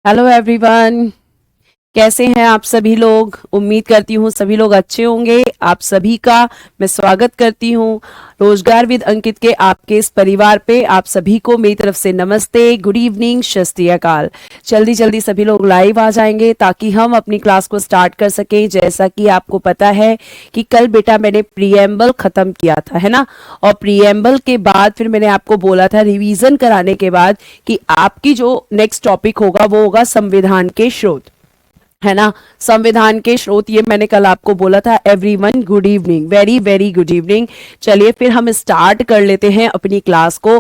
Hello everyone, कैसे हैं आप सभी लोग। उम्मीद करती हूँ सभी लोग अच्छे होंगे। आप सभी का मैं स्वागत करती हूँ रोजगार विद अंकित के आपके इस परिवार पे। आप सभी को मेरी तरफ से नमस्ते, गुड इवनिंग, शत श्री अकाल। जल्दी जल्दी सभी लोग लाइव आ जाएंगे ताकि हम अपनी क्लास को स्टार्ट कर सकें। जैसा कि आपको पता है कि कल बेटा मैंने प्रीएम्बल खत्म किया था, है ना, और प्रीएम्बल के बाद फिर मैंने आपको बोला था रिवीजन कराने के बाद कि आपकी जो नेक्स्ट टॉपिक होगा वो होगा संविधान के स्रोत, है ना। संविधान के स्रोत, ये मैंने कल आपको बोला था। Everyone good evening, very very good evening. चलिए फिर हम स्टार्ट कर लेते हैं अपनी क्लास को।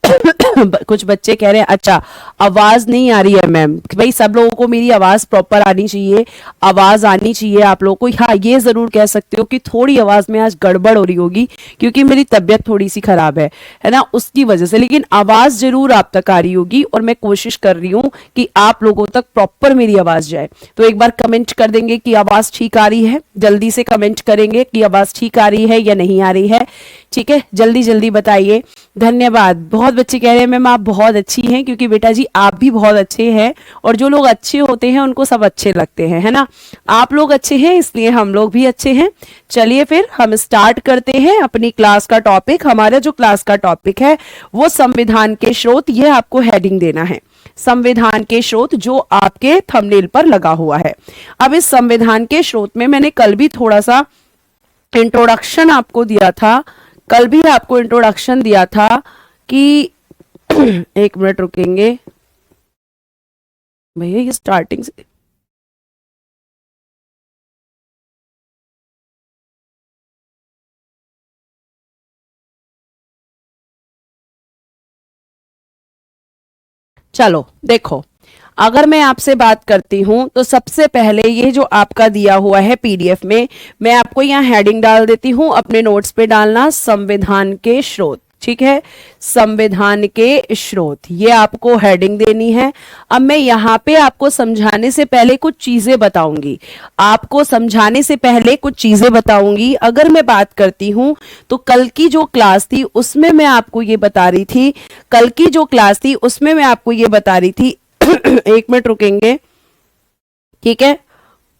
कुछ बच्चे कह रहे हैं अच्छा आवाज नहीं आ रही है मैम। भाई सब लोगों को मेरी आवाज प्रॉपर आनी चाहिए, आवाज आनी चाहिए आप लोगों को। हाँ, ये जरूर कह सकते हो कि थोड़ी आवाज में आज गड़बड़ हो रही होगी क्योंकि मेरी तबीयत थोड़ी सी खराब है ना, उसकी वजह से। लेकिन आवाज जरूर आप तक आ रही होगी और मैं कोशिश कर रही हूँ कि आप लोगों तक प्रॉपर मेरी आवाज जाए। तो एक बार कमेंट कर देंगे कि आवाज ठीक आ रही है, जल्दी से कमेंट करेंगे कि आवाज ठीक आ रही है या नहीं आ रही है। ठीक है, जल्दी जल्दी बताइए। धन्यवाद। बहुत बच्चे कह रहे हैं मैम आप बहुत अच्छी हैं, क्योंकि बेटा जी आप भी बहुत अच्छे हैं और जो लोग अच्छे होते हैं उनको सब अच्छे लगते हैं, है ना। आप लोग अच्छे हैं इसलिए हम लोग भी अच्छे हैं। चलिए फिर हम स्टार्ट करते हैं अपनी क्लास का टॉपिक। हमारा जो क्लास का टॉपिक है वो संविधान के स्रोत, ये आपको हेडिंग देना है, संविधान के स्रोत, जो आपके थंबनेल पर लगा हुआ है। अब इस संविधान के स्रोत में मैंने कल भी थोड़ा सा इंट्रोडक्शन आपको दिया था, कल भी आपको इंट्रोडक्शन दिया था कि एक मिनट रुकेंगे भैया, ये स्टार्टिंग से चलो देखो। अगर मैं आपसे बात करती हूं तो सबसे पहले ये जो आपका दिया हुआ है पीडीएफ में, मैं आपको यहाँ हेडिंग डाल देती हूं, अपने नोट्स पे डालना संविधान के स्रोत। ठीक है, संविधान के स्रोत, ये आपको हेडिंग देनी है। अब मैं यहाँ पे आपको समझाने से पहले कुछ चीजें बताऊंगी, आपको समझाने से पहले कुछ चीजें बताऊंगी। अगर मैं बात करती हूं तो कल की जो क्लास थी उसमें मैं आपको ये बता रही थी, कल की जो क्लास थी उसमें मैं आपको ये बता रही थी एक मिनट रुकेंगे, ठीक है।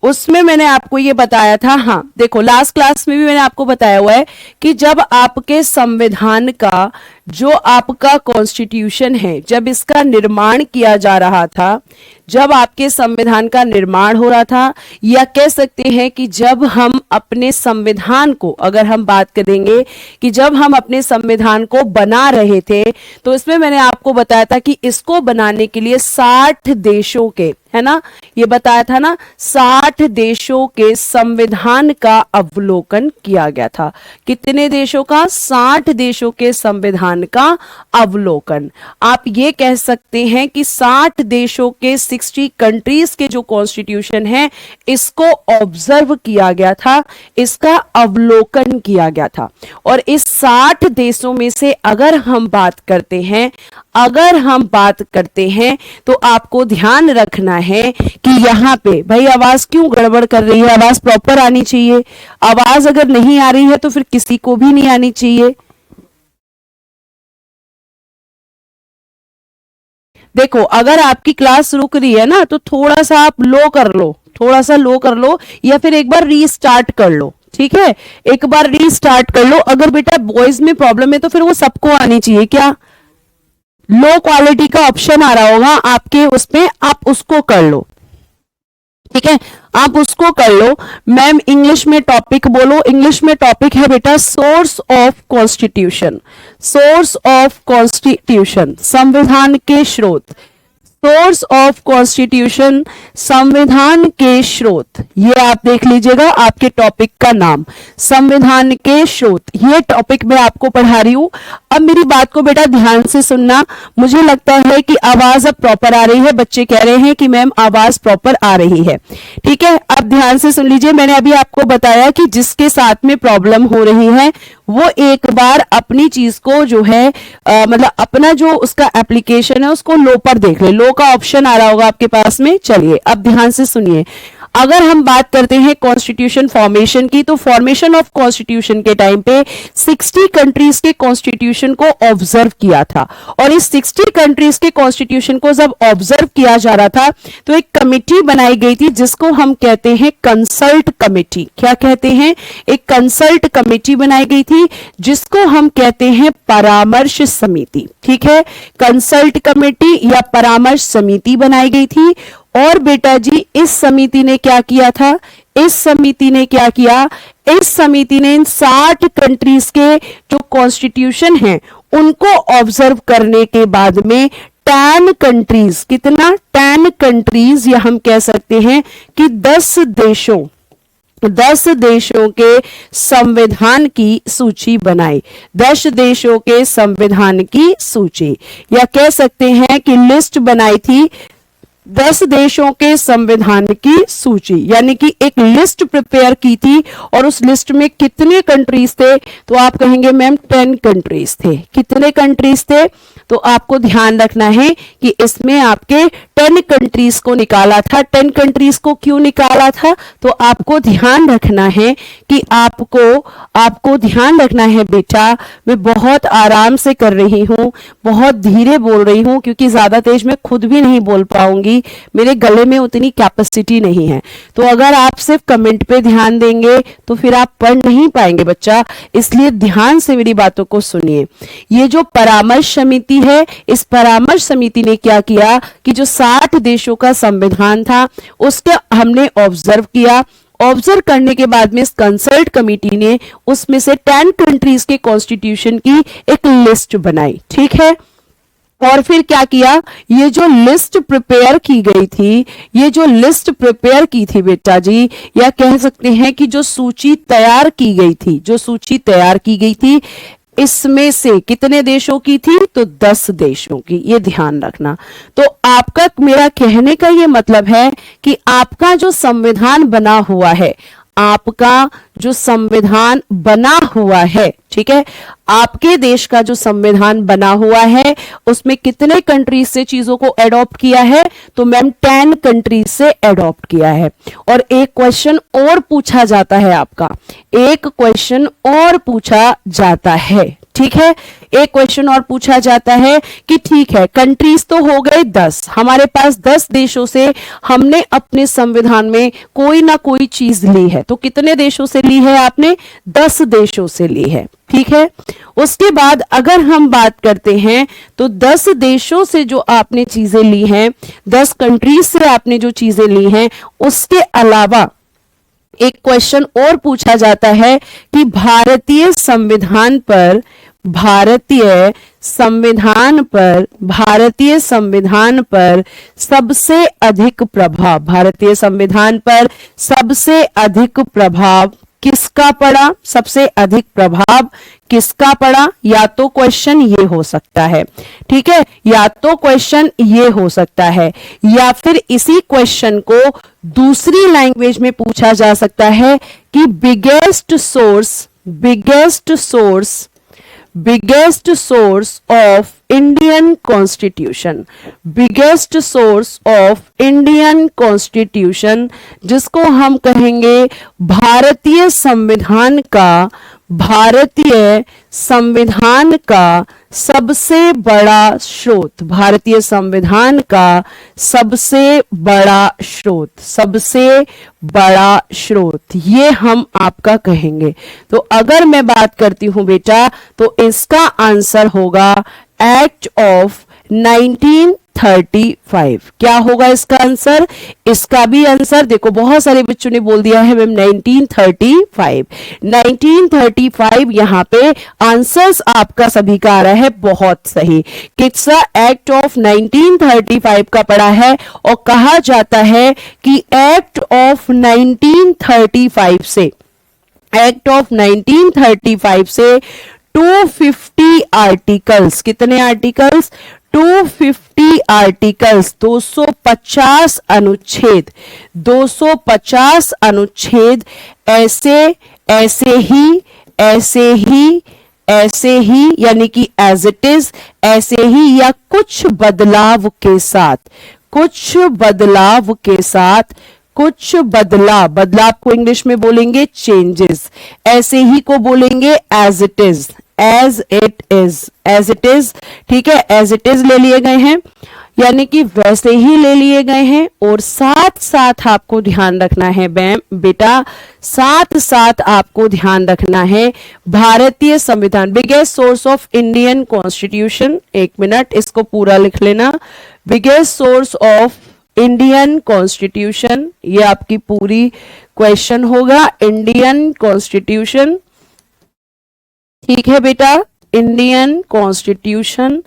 उसमें मैंने आपको ये बताया था, हाँ देखो लास्ट क्लास में भी मैंने आपको बताया हुआ है कि जब आपके संविधान का जो आपका कॉन्स्टिट्यूशन है, जब इसका निर्माण किया जा रहा था, जब आपके संविधान का निर्माण हो रहा था, या कह सकते हैं कि जब हम अपने संविधान को, अगर हम बात करेंगे कि जब हम अपने संविधान को बना रहे थे, तो इसमें मैंने आपको बताया था कि इसको बनाने के लिए 60 देशों के, है ना, ये बताया था ना, 60 देशों के संविधान का अवलोकन किया गया था। कितने देशों का? 60 देशों के संविधान का अवलोकन। आप ये कह सकते हैं कि 60 देशों के 60 कंट्रीज के जो कॉन्स्टिट्यूशन है इसको ऑब्जर्व किया गया था, इसका अवलोकन किया गया था। और इस 60 देशों में से अगर हम बात करते हैं, अगर हम बात करते हैं तो आपको ध्यान रखना है कि यहाँ पे भाई आवाज क्यों गड़बड़ कर रही है, आवाज प्रॉपर आनी चाहिए। आवाज अगर नहीं आ रही है तो फिर किसी को भी नहीं आनी चाहिए। देखो अगर आपकी क्लास रुक रही है ना तो थोड़ा सा आप लो कर लो, थोड़ा सा लो कर लो, या फिर एक बार रीस्टार्ट कर लो। ठीक है, एक बार रीस्टार्ट कर लो। अगर बेटा वॉइस में प्रॉब्लम है तो फिर वो सबको आनी चाहिए। क्या लो क्वालिटी का ऑप्शन आ रहा होगा आपके उसमें, आप उसको कर लो। ठीक है, आप उसको कर लो। मैम इंग्लिश में टॉपिक बोलो। इंग्लिश में टॉपिक है बेटा source of constitution, source of constitution, संविधान के स्रोत, सोर्स ऑफ कॉन्स्टिट्यूशन, संविधान के स्रोत। ये आप देख लीजिएगा आपके टॉपिक का नाम, संविधान के स्रोत। ये टॉपिक मैं आपको पढ़ा रही हूं। अब मेरी बात को बेटा ध्यान से सुनना। मुझे लगता है कि आवाज अब प्रॉपर आ रही है। बच्चे कह रहे हैं कि मैम आवाज प्रॉपर आ रही है। ठीक है, अब ध्यान से सुन लीजिए। मैंने अभी आपको बताया कि जिसके साथ में प्रॉब्लम हो रही है वो एक बार अपनी चीज को जो है मतलब अपना जो उसका एप्लीकेशन है उसको लो पर देख ले। लो का ऑप्शन आ रहा होगा आपके पास में। चलिए अब ध्यान से सुनिए। अगर हम बात करते हैं कॉन्स्टिट्यूशन फॉर्मेशन की, तो फॉर्मेशन ऑफ कॉन्स्टिट्यूशन के टाइम पे 60 कंट्रीज के कॉन्स्टिट्यूशन को ऑब्जर्व किया था, और इस 60 कंट्रीज के कॉन्स्टिट्यूशन को जब ऑब्जर्व किया जा रहा था तो एक कमिटी बनाई गई थी जिसको हम कहते हैं कंसल्ट कमिटी। क्या कहते हैं? एक कंसल्ट कमिटी बनाई गई थी जिसको हम कहते हैं परामर्श समिति। ठीक है, कंसल्ट कमेटी या परामर्श समिति बनाई गई थी। और बेटा जी इस समिति ने क्या किया था? इस समिति ने क्या किया? इस समिति ने इन 60 कंट्रीज के जो कॉन्स्टिट्यूशन हैं उनको ऑब्जर्व करने के बाद में 10 कंट्रीज, कितना? 10 कंट्रीज, या हम कह सकते हैं कि 10 देशों के संविधान की सूची बनाई। 10 देशों के संविधान की सूची, या कह सकते हैं कि लिस्ट बनाई थी 10 देशों के संविधान की सूची, यानी कि एक लिस्ट प्रिपेयर की थी। और उस लिस्ट में कितने कंट्रीज थे? तो आप कहेंगे मैम 10 कंट्रीज थे। कितने कंट्रीज थे? तो आपको ध्यान रखना है कि इसमें आपके 10 कंट्रीज को निकाला था। 10 कंट्रीज को क्यों निकाला था? तो आपको ध्यान रखना है कि आपको ध्यान रखना है बेटा, मैं बहुत आराम से कर रही हूं, बहुत धीरे बोल रही हूं क्योंकि ज्यादा तेज मैं खुद भी नहीं बोल पाऊंगी, मेरे गले में उतनी कैपेसिटी नहीं है। तो अगर आप सिर्फ कमेंट पे ध्यान देंगे तो फिर आप पढ़ नहीं पाएंगे बच्चा, इसलिए ध्यान से मेरी बातों को सुनिए। ये जो परामर्श समिति है, इस परामर्श समिति ने क्या किया कि जो 60 देशों का संविधान था उसका हमने ऑब्जर्व किया। ऑब्जर्व करने के बाद में इस कंसल्ट कमेटी ने उसमें से 10 कंट्रीज के कॉन्स्टिट्यूशन की एक लिस्ट बनाई। ठीक है, और फिर क्या किया? ये जो लिस्ट प्रिपेयर की गई थी, ये जो लिस्ट प्रिपेयर की थी बेटा जी, या कह सकते हैं कि जो सूची तैयार की गई थी, जो सूची तैयार की गई थी, इसमें से कितने देशों की थी? तो 10 देशों की। ये ध्यान रखना। तो आपका, मेरा कहने का ये मतलब है कि आपका जो संविधान बना हुआ है, आपका जो संविधान बना हुआ है, ठीक है, आपके देश का जो संविधान बना हुआ है उसमें कितने कंट्रीज से चीजों को एडॉप्ट किया है? तो मैम 10 कंट्रीज से एडॉप्ट किया है। और एक क्वेश्चन और पूछा जाता है आपका, एक क्वेश्चन और पूछा जाता है, ठीक है, एक क्वेश्चन और पूछा जाता है कि ठीक है, कंट्रीज तो हो गए 10, हमारे पास 10 देशों से हमने अपने संविधान में कोई ना कोई चीज ली है। तो कितने देशों से ली है आपने? 10 देशों से ली है। ठीक है, उसके बाद अगर हम बात करते हैं तो 10 देशों से जो आपने चीजें ली हैं, 10 कंट्रीज से आपने जो चीजें ली हैं, उसके अलावा एक क्वेश्चन और पूछा जाता है कि भारतीय संविधान पर सबसे अधिक प्रभाव किसका पड़ा? सबसे अधिक प्रभाव किसका पड़ा? या तो क्वेश्चन ये हो सकता है, ठीक है, या तो क्वेश्चन ये हो सकता है, या फिर इसी क्वेश्चन को दूसरी लैंग्वेज में पूछा जा सकता है कि biggest source of Indian constitution, जिसको हम कहेंगे भारतीय संविधान का सबसे बड़ा स्रोत, भारतीय संविधान का सबसे बड़ा स्रोत, ये हम आपका कहेंगे। तो अगर मैं बात करती हूं बेटा, तो इसका आंसर होगा एक्ट ऑफ 1935। क्या होगा इसका आंसर? इसका भी आंसर देखो, बहुत सारे बच्चों ने बोल दिया है मैम 1935 यहां पे आंसर्स आपका सभी का आ रहा है बहुत सही। किसका? एक्ट ऑफ 1935 का पढ़ा है, और कहा जाता है कि एक्ट ऑफ 1935 से 250 आर्टिकल्स, कितने आर्टिकल्स? 250 आर्टिकल्स, 250 अनुच्छेद ऐसे ही यानी कि एज इट इज, ऐसे ही या कुछ बदलाव के साथ कुछ बदलाव, बदलाव को इंग्लिश में बोलेंगे चेंजेस, ऐसे ही को बोलेंगे as it is, as it is, as it is, ठीक है, एज इट इज ले लिए गए हैं, यानी कि वैसे ही ले लिए गए हैं। और साथ साथ आपको ध्यान रखना है बेटा, साथ साथ आपको ध्यान रखना है भारतीय संविधान, biggest source of Indian constitution, एक मिनट इसको पूरा लिख लेना, biggest source of Indian constitution, ये आपकी पूरी क्वेश्चन होगा, इंडियन कॉन्स्टिट्यूशन, ठीक है बेटा, इंडियन कॉन्स्टिट्यूशन।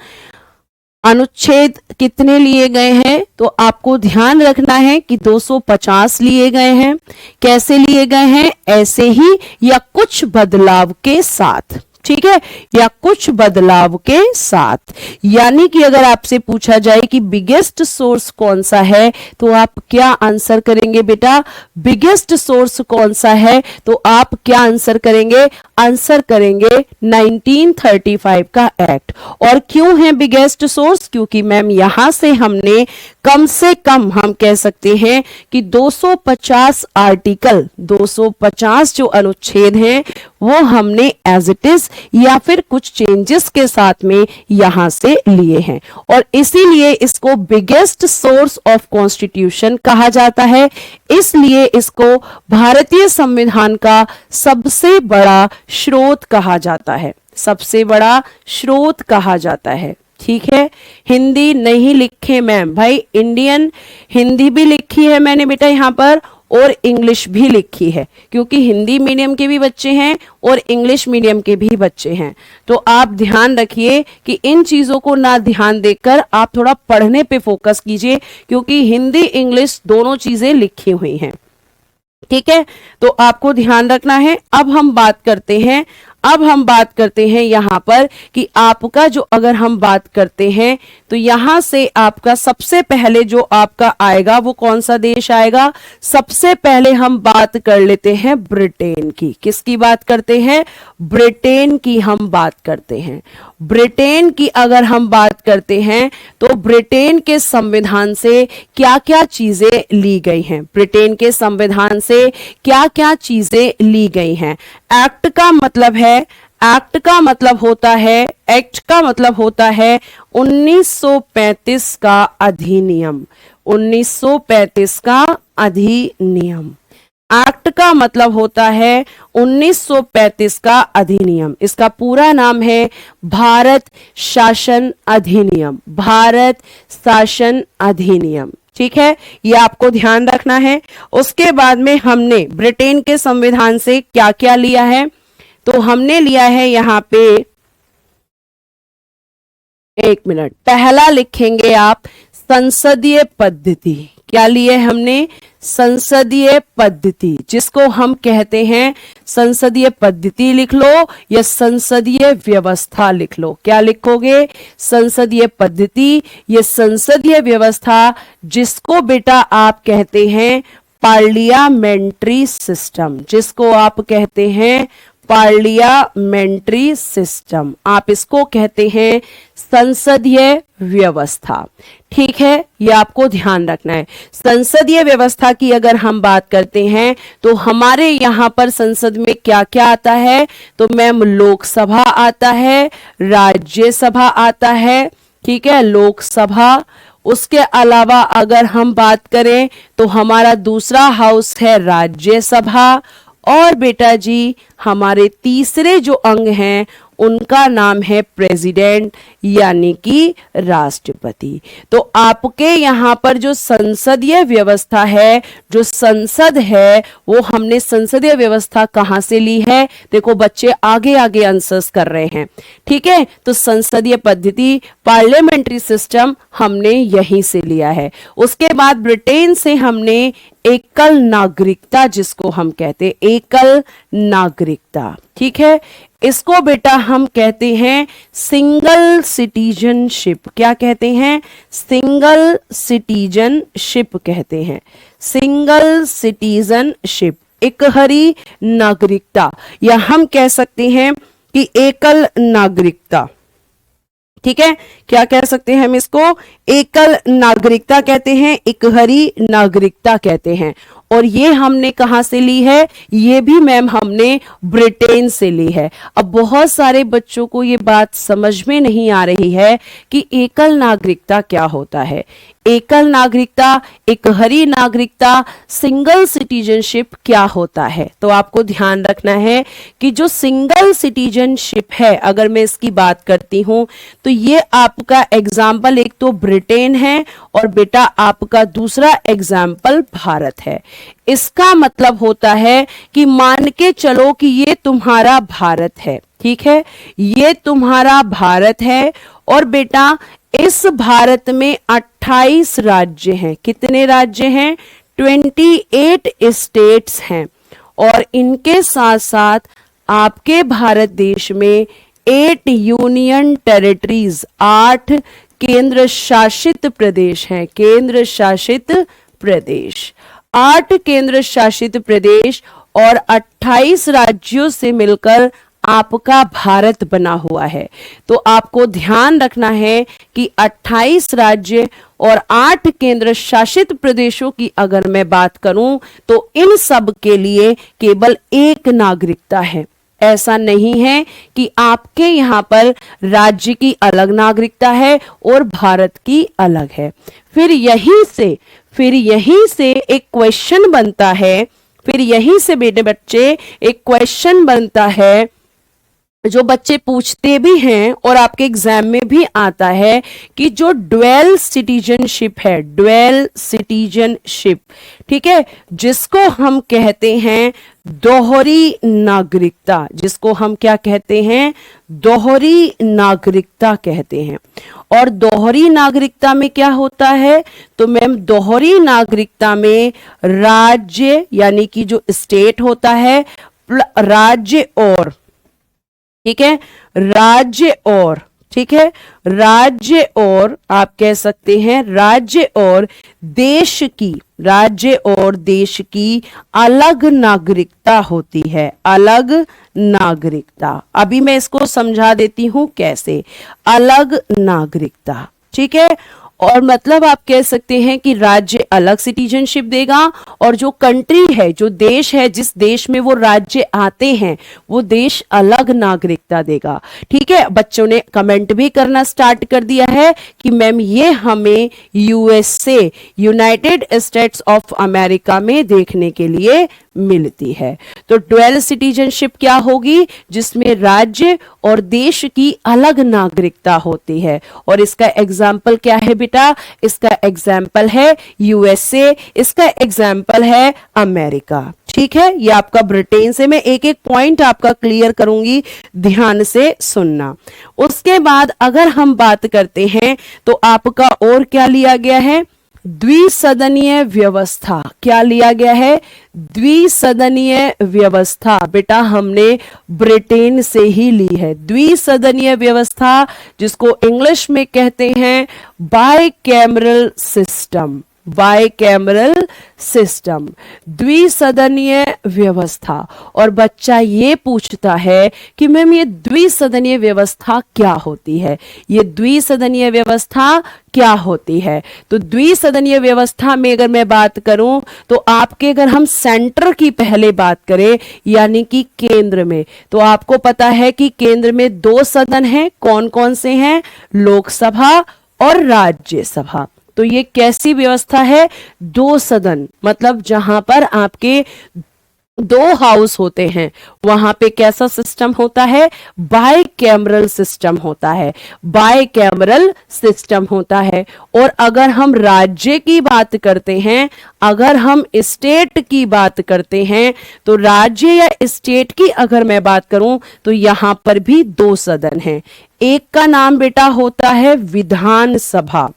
अनुच्छेद कितने लिए गए हैं, तो आपको ध्यान रखना है कि 250 लिए गए हैं। कैसे लिए गए हैं, ऐसे ही या कुछ बदलाव के साथ, ठीक है, या कुछ बदलाव के साथ। यानी कि अगर आपसे पूछा जाए कि बिगेस्ट सोर्स कौन सा है, तो आप क्या आंसर करेंगे बेटा, बिगेस्ट सोर्स कौन सा है, तो आप क्या आंसर करेंगे, आंसर करेंगे 1935 का एक्ट। और क्यों है बिगेस्ट सोर्स, क्योंकि मैम यहां से हमने कम से कम हम कह सकते हैं कि 250 आर्टिकल, 250 जो अनुच्छेद हैं वो हमने एज इट इज या फिर कुछ चेंजेस के साथ में यहां से लिए हैं, और इसीलिए इसको बिगेस्ट सोर्स ऑफ कॉन्स्टिट्यूशन कहा जाता है। इसलिए इसको भारतीय संविधान का सबसे बड़ा स्रोत कहा जाता है, सबसे बड़ा स्रोत कहा जाता है, ठीक है। हिंदी नहीं लिखे मैम, भाई इंडियन हिंदी भी लिखी है मैंने बेटा यहाँ पर, और इंग्लिश भी लिखी है, क्योंकि हिंदी मीडियम के भी बच्चे हैं और इंग्लिश मीडियम के भी बच्चे हैं। तो आप ध्यान रखिए कि इन चीजों को ना ध्यान देकर आप थोड़ा पढ़ने पे फोकस कीजिए, क्योंकि हिंदी इंग्लिश दोनों चीजें लिखी हुई हैं, ठीक है। तो आपको ध्यान रखना है। अब हम बात करते हैं, अब हम बात करते हैं यहां पर कि आपका जो, अगर हम बात करते हैं तो यहां से आपका सबसे पहले जो आपका आएगा वो कौन सा देश आएगा, सबसे पहले हम बात कर लेते हैं ब्रिटेन की। किसकी बात करते हैं, ब्रिटेन की हम बात करते हैं। ब्रिटेन की अगर हम बात करते हैं तो ब्रिटेन के संविधान से क्या क्या चीजें ली गई हैं, ब्रिटेन के संविधान से क्या क्या चीजें ली गई हैं। एक्ट का मतलब है, एक्ट का मतलब होता है, एक्ट का मतलब होता है 1935 का अधिनियम, 1935 का अधिनियम। एक्ट का मतलब होता है 1935 का अधिनियम। इसका पूरा नाम है भारत शासन अधिनियम, भारत शासन अधिनियम, ठीक है, ये आपको ध्यान रखना है। उसके बाद में हमने ब्रिटेन के संविधान से क्या क्या लिया है, तो हमने लिया है यहां पे, एक मिनट, पहला लिखेंगे आप संसदीय पद्धति। क्या लिए हमने, संसदीय पद्धति, जिसको हम कहते हैं संसदीय पद्धति लिख लो या संसदीय व्यवस्था लिख लो। क्या लिखोगे, संसदीय पद्धति, ये संसदीय व्यवस्था, जिसको बेटा आप कहते हैं पार्लियामेंट्री सिस्टम, जिसको आप कहते हैं पार्लियामेंट्री सिस्टम, आप इसको कहते हैं संसदीय व्यवस्था, ठीक है, ये आपको ध्यान रखना है। संसदीय व्यवस्था की अगर हम बात करते हैं तो हमारे यहां पर संसद में क्या क्या आता है, तो मैम लोकसभा आता है, राज्यसभा आता है, ठीक है, लोकसभा। उसके अलावा अगर हम बात करें तो हमारा दूसरा हाउस है राज्यसभा, और बेटा जी हमारे तीसरे जो अंग हैं उनका नाम है प्रेसिडेंट, यानी कि राष्ट्रपति। तो आपके यहां पर जो संसदीय व्यवस्था है, जो संसद है, वो हमने संसदीय व्यवस्था कहां से ली है, देखो बच्चे आगे आगे आंसर्स कर रहे हैं, ठीक है। तो संसदीय पद्धति, पार्लियामेंट्री सिस्टम हमने यहीं से लिया है। उसके बाद ब्रिटेन से हमने एकल नागरिकता, जिसको हम कहते हैं एकल नागरिकता, ठीक है, इसको बेटा हम कहते हैं सिंगल सिटीजनशिप। क्या कहते हैं, सिंगल सिटीजनशिप कहते हैं, सिंगल सिटीजनशिप, एकहरी नागरिकता, या हम कह सकते हैं कि एकल नागरिकता, ठीक है, क्या कह सकते हैं हम इसको, एकल नागरिकता कहते हैं, एकहरी नागरिकता कहते हैं। और ये हमने कहां से ली है, ये भी मैम हमने ब्रिटेन से ली है। अब बहुत सारे बच्चों को ये बात समझ में नहीं आ रही है कि एकल नागरिकता क्या होता है। एकल नागरिकता, एकहरी नागरिकता, सिंगल सिटीजनशिप क्या होता है। तो आपको ध्यान रखना है कि जो सिंगल सिटीजनशिप है, अगर मैं इसकी बात करती हूं तो ये आपका एग्जाम्पल एक तो ब्रिटेन है और बेटा आपका दूसरा एग्जाम्पल भारत है। इसका मतलब होता है कि मान के चलो कि ये तुम्हारा भारत है, ठीक है, ये तुम्हारा भारत है और बेटा इस भारत में 28 राज्य हैं। कितने राज्य हैं? 28 स्टेट्स हैं और इनके साथ साथ आपके भारत देश में 8 यूनियन टेरिटरीज, 8 केंद्र शासित प्रदेश हैं। केंद्र शासित प्रदेश, 8 केंद्र शासित प्रदेश और 28 राज्यों से मिलकर आपका भारत बना हुआ है। तो आपको ध्यान रखना है कि 28 राज्य और 8 केंद्र शासित प्रदेशों की अगर मैं बात करूं तो इन सब के लिए केवल एक नागरिकता है। ऐसा नहीं है कि आपके यहां पर राज्य की अलग नागरिकता है और भारत की अलग है। फिर यहीं से एक क्वेश्चन बनता है, फिर यहीं से बेटे बच्चे एक क्वेश्चन बनता है जो बच्चे पूछते भी हैं और आपके एग्जाम में भी आता है कि जो ड्वेल सिटीजनशिप है, ड्वेल सिटीजनशिप, ठीक है, जिसको हम कहते हैं दोहरी नागरिकता, जिसको हम क्या कहते हैं? दोहरी नागरिकता कहते हैं। और दोहरी नागरिकता में क्या होता है? तो मैम दोहरी नागरिकता में राज्य यानी कि जो स्टेट होता है, राज्य और, ठीक है, राज्य और, ठीक है, राज्य और आप कह सकते हैं राज्य और देश की, राज्य और देश की अलग नागरिकता होती है। अलग नागरिकता, अभी मैं इसको समझा देती हूं कैसे। अलग नागरिकता, ठीक है, और मतलब आप कह सकते हैं कि राज्य अलग सिटीजनशिप देगा और जो कंट्री है, जो देश है, जिस देश में वो राज्य आते हैं वो देश अलग नागरिकता देगा। ठीक है, बच्चों ने कमेंट भी करना स्टार्ट कर दिया है कि मैम ये हमें USA, United states of America में देखने के लिए मिलती है। तो ड्वेल सिटीजनशिप क्या होगी? जिसमें राज्य और देश की अलग नागरिकता होती है। और इसका एग्जाम्पल क्या है बेटा? इसका एग्जाम्पल है यूएसए, इसका एग्जाम्पल है अमेरिका। ठीक है, ये आपका ब्रिटेन से, मैं एक एक पॉइंट आपका क्लियर करूंगी, ध्यान से सुनना। उसके बाद अगर हम बात करते हैं तो आपका और क्या लिया गया है? द्विसदनीय व्यवस्था। क्या लिया गया है? द्विसदनीय व्यवस्था। बेटा हमने ब्रिटेन से ही ली है द्विसदनीय व्यवस्था, जिसको इंग्लिश में कहते हैं बाइकैमरल सिस्टम। बाइकैमरल सिस्टम, द्विसदनीय व्यवस्था। और बच्चा ये पूछता है कि मैम ये द्विसदनीय व्यवस्था क्या होती है? ये द्विसदनीय व्यवस्था क्या होती है? तो द्विसदनीय व्यवस्था में अगर मैं बात करूं तो आपके, अगर हम सेंटर की पहले बात करें यानी कि केंद्र में, तो आपको पता है कि केंद्र में 2 सदन हैं। कौन कौन से हैं? लोकसभा और राज्यसभा। तो ये कैसी व्यवस्था है? 2 सदन, मतलब जहां पर आपके 2 हाउस होते हैं वहां पे कैसा सिस्टम होता है? बाइकैमरल सिस्टम होता है। बाइकैमरल सिस्टम होता है। और अगर हम राज्य की बात करते हैं, अगर हम स्टेट की बात करते हैं, तो राज्य या स्टेट की अगर मैं बात करूं तो यहां पर भी 2 सदन हैं। एक का नाम बेटा होता है विधानसभा।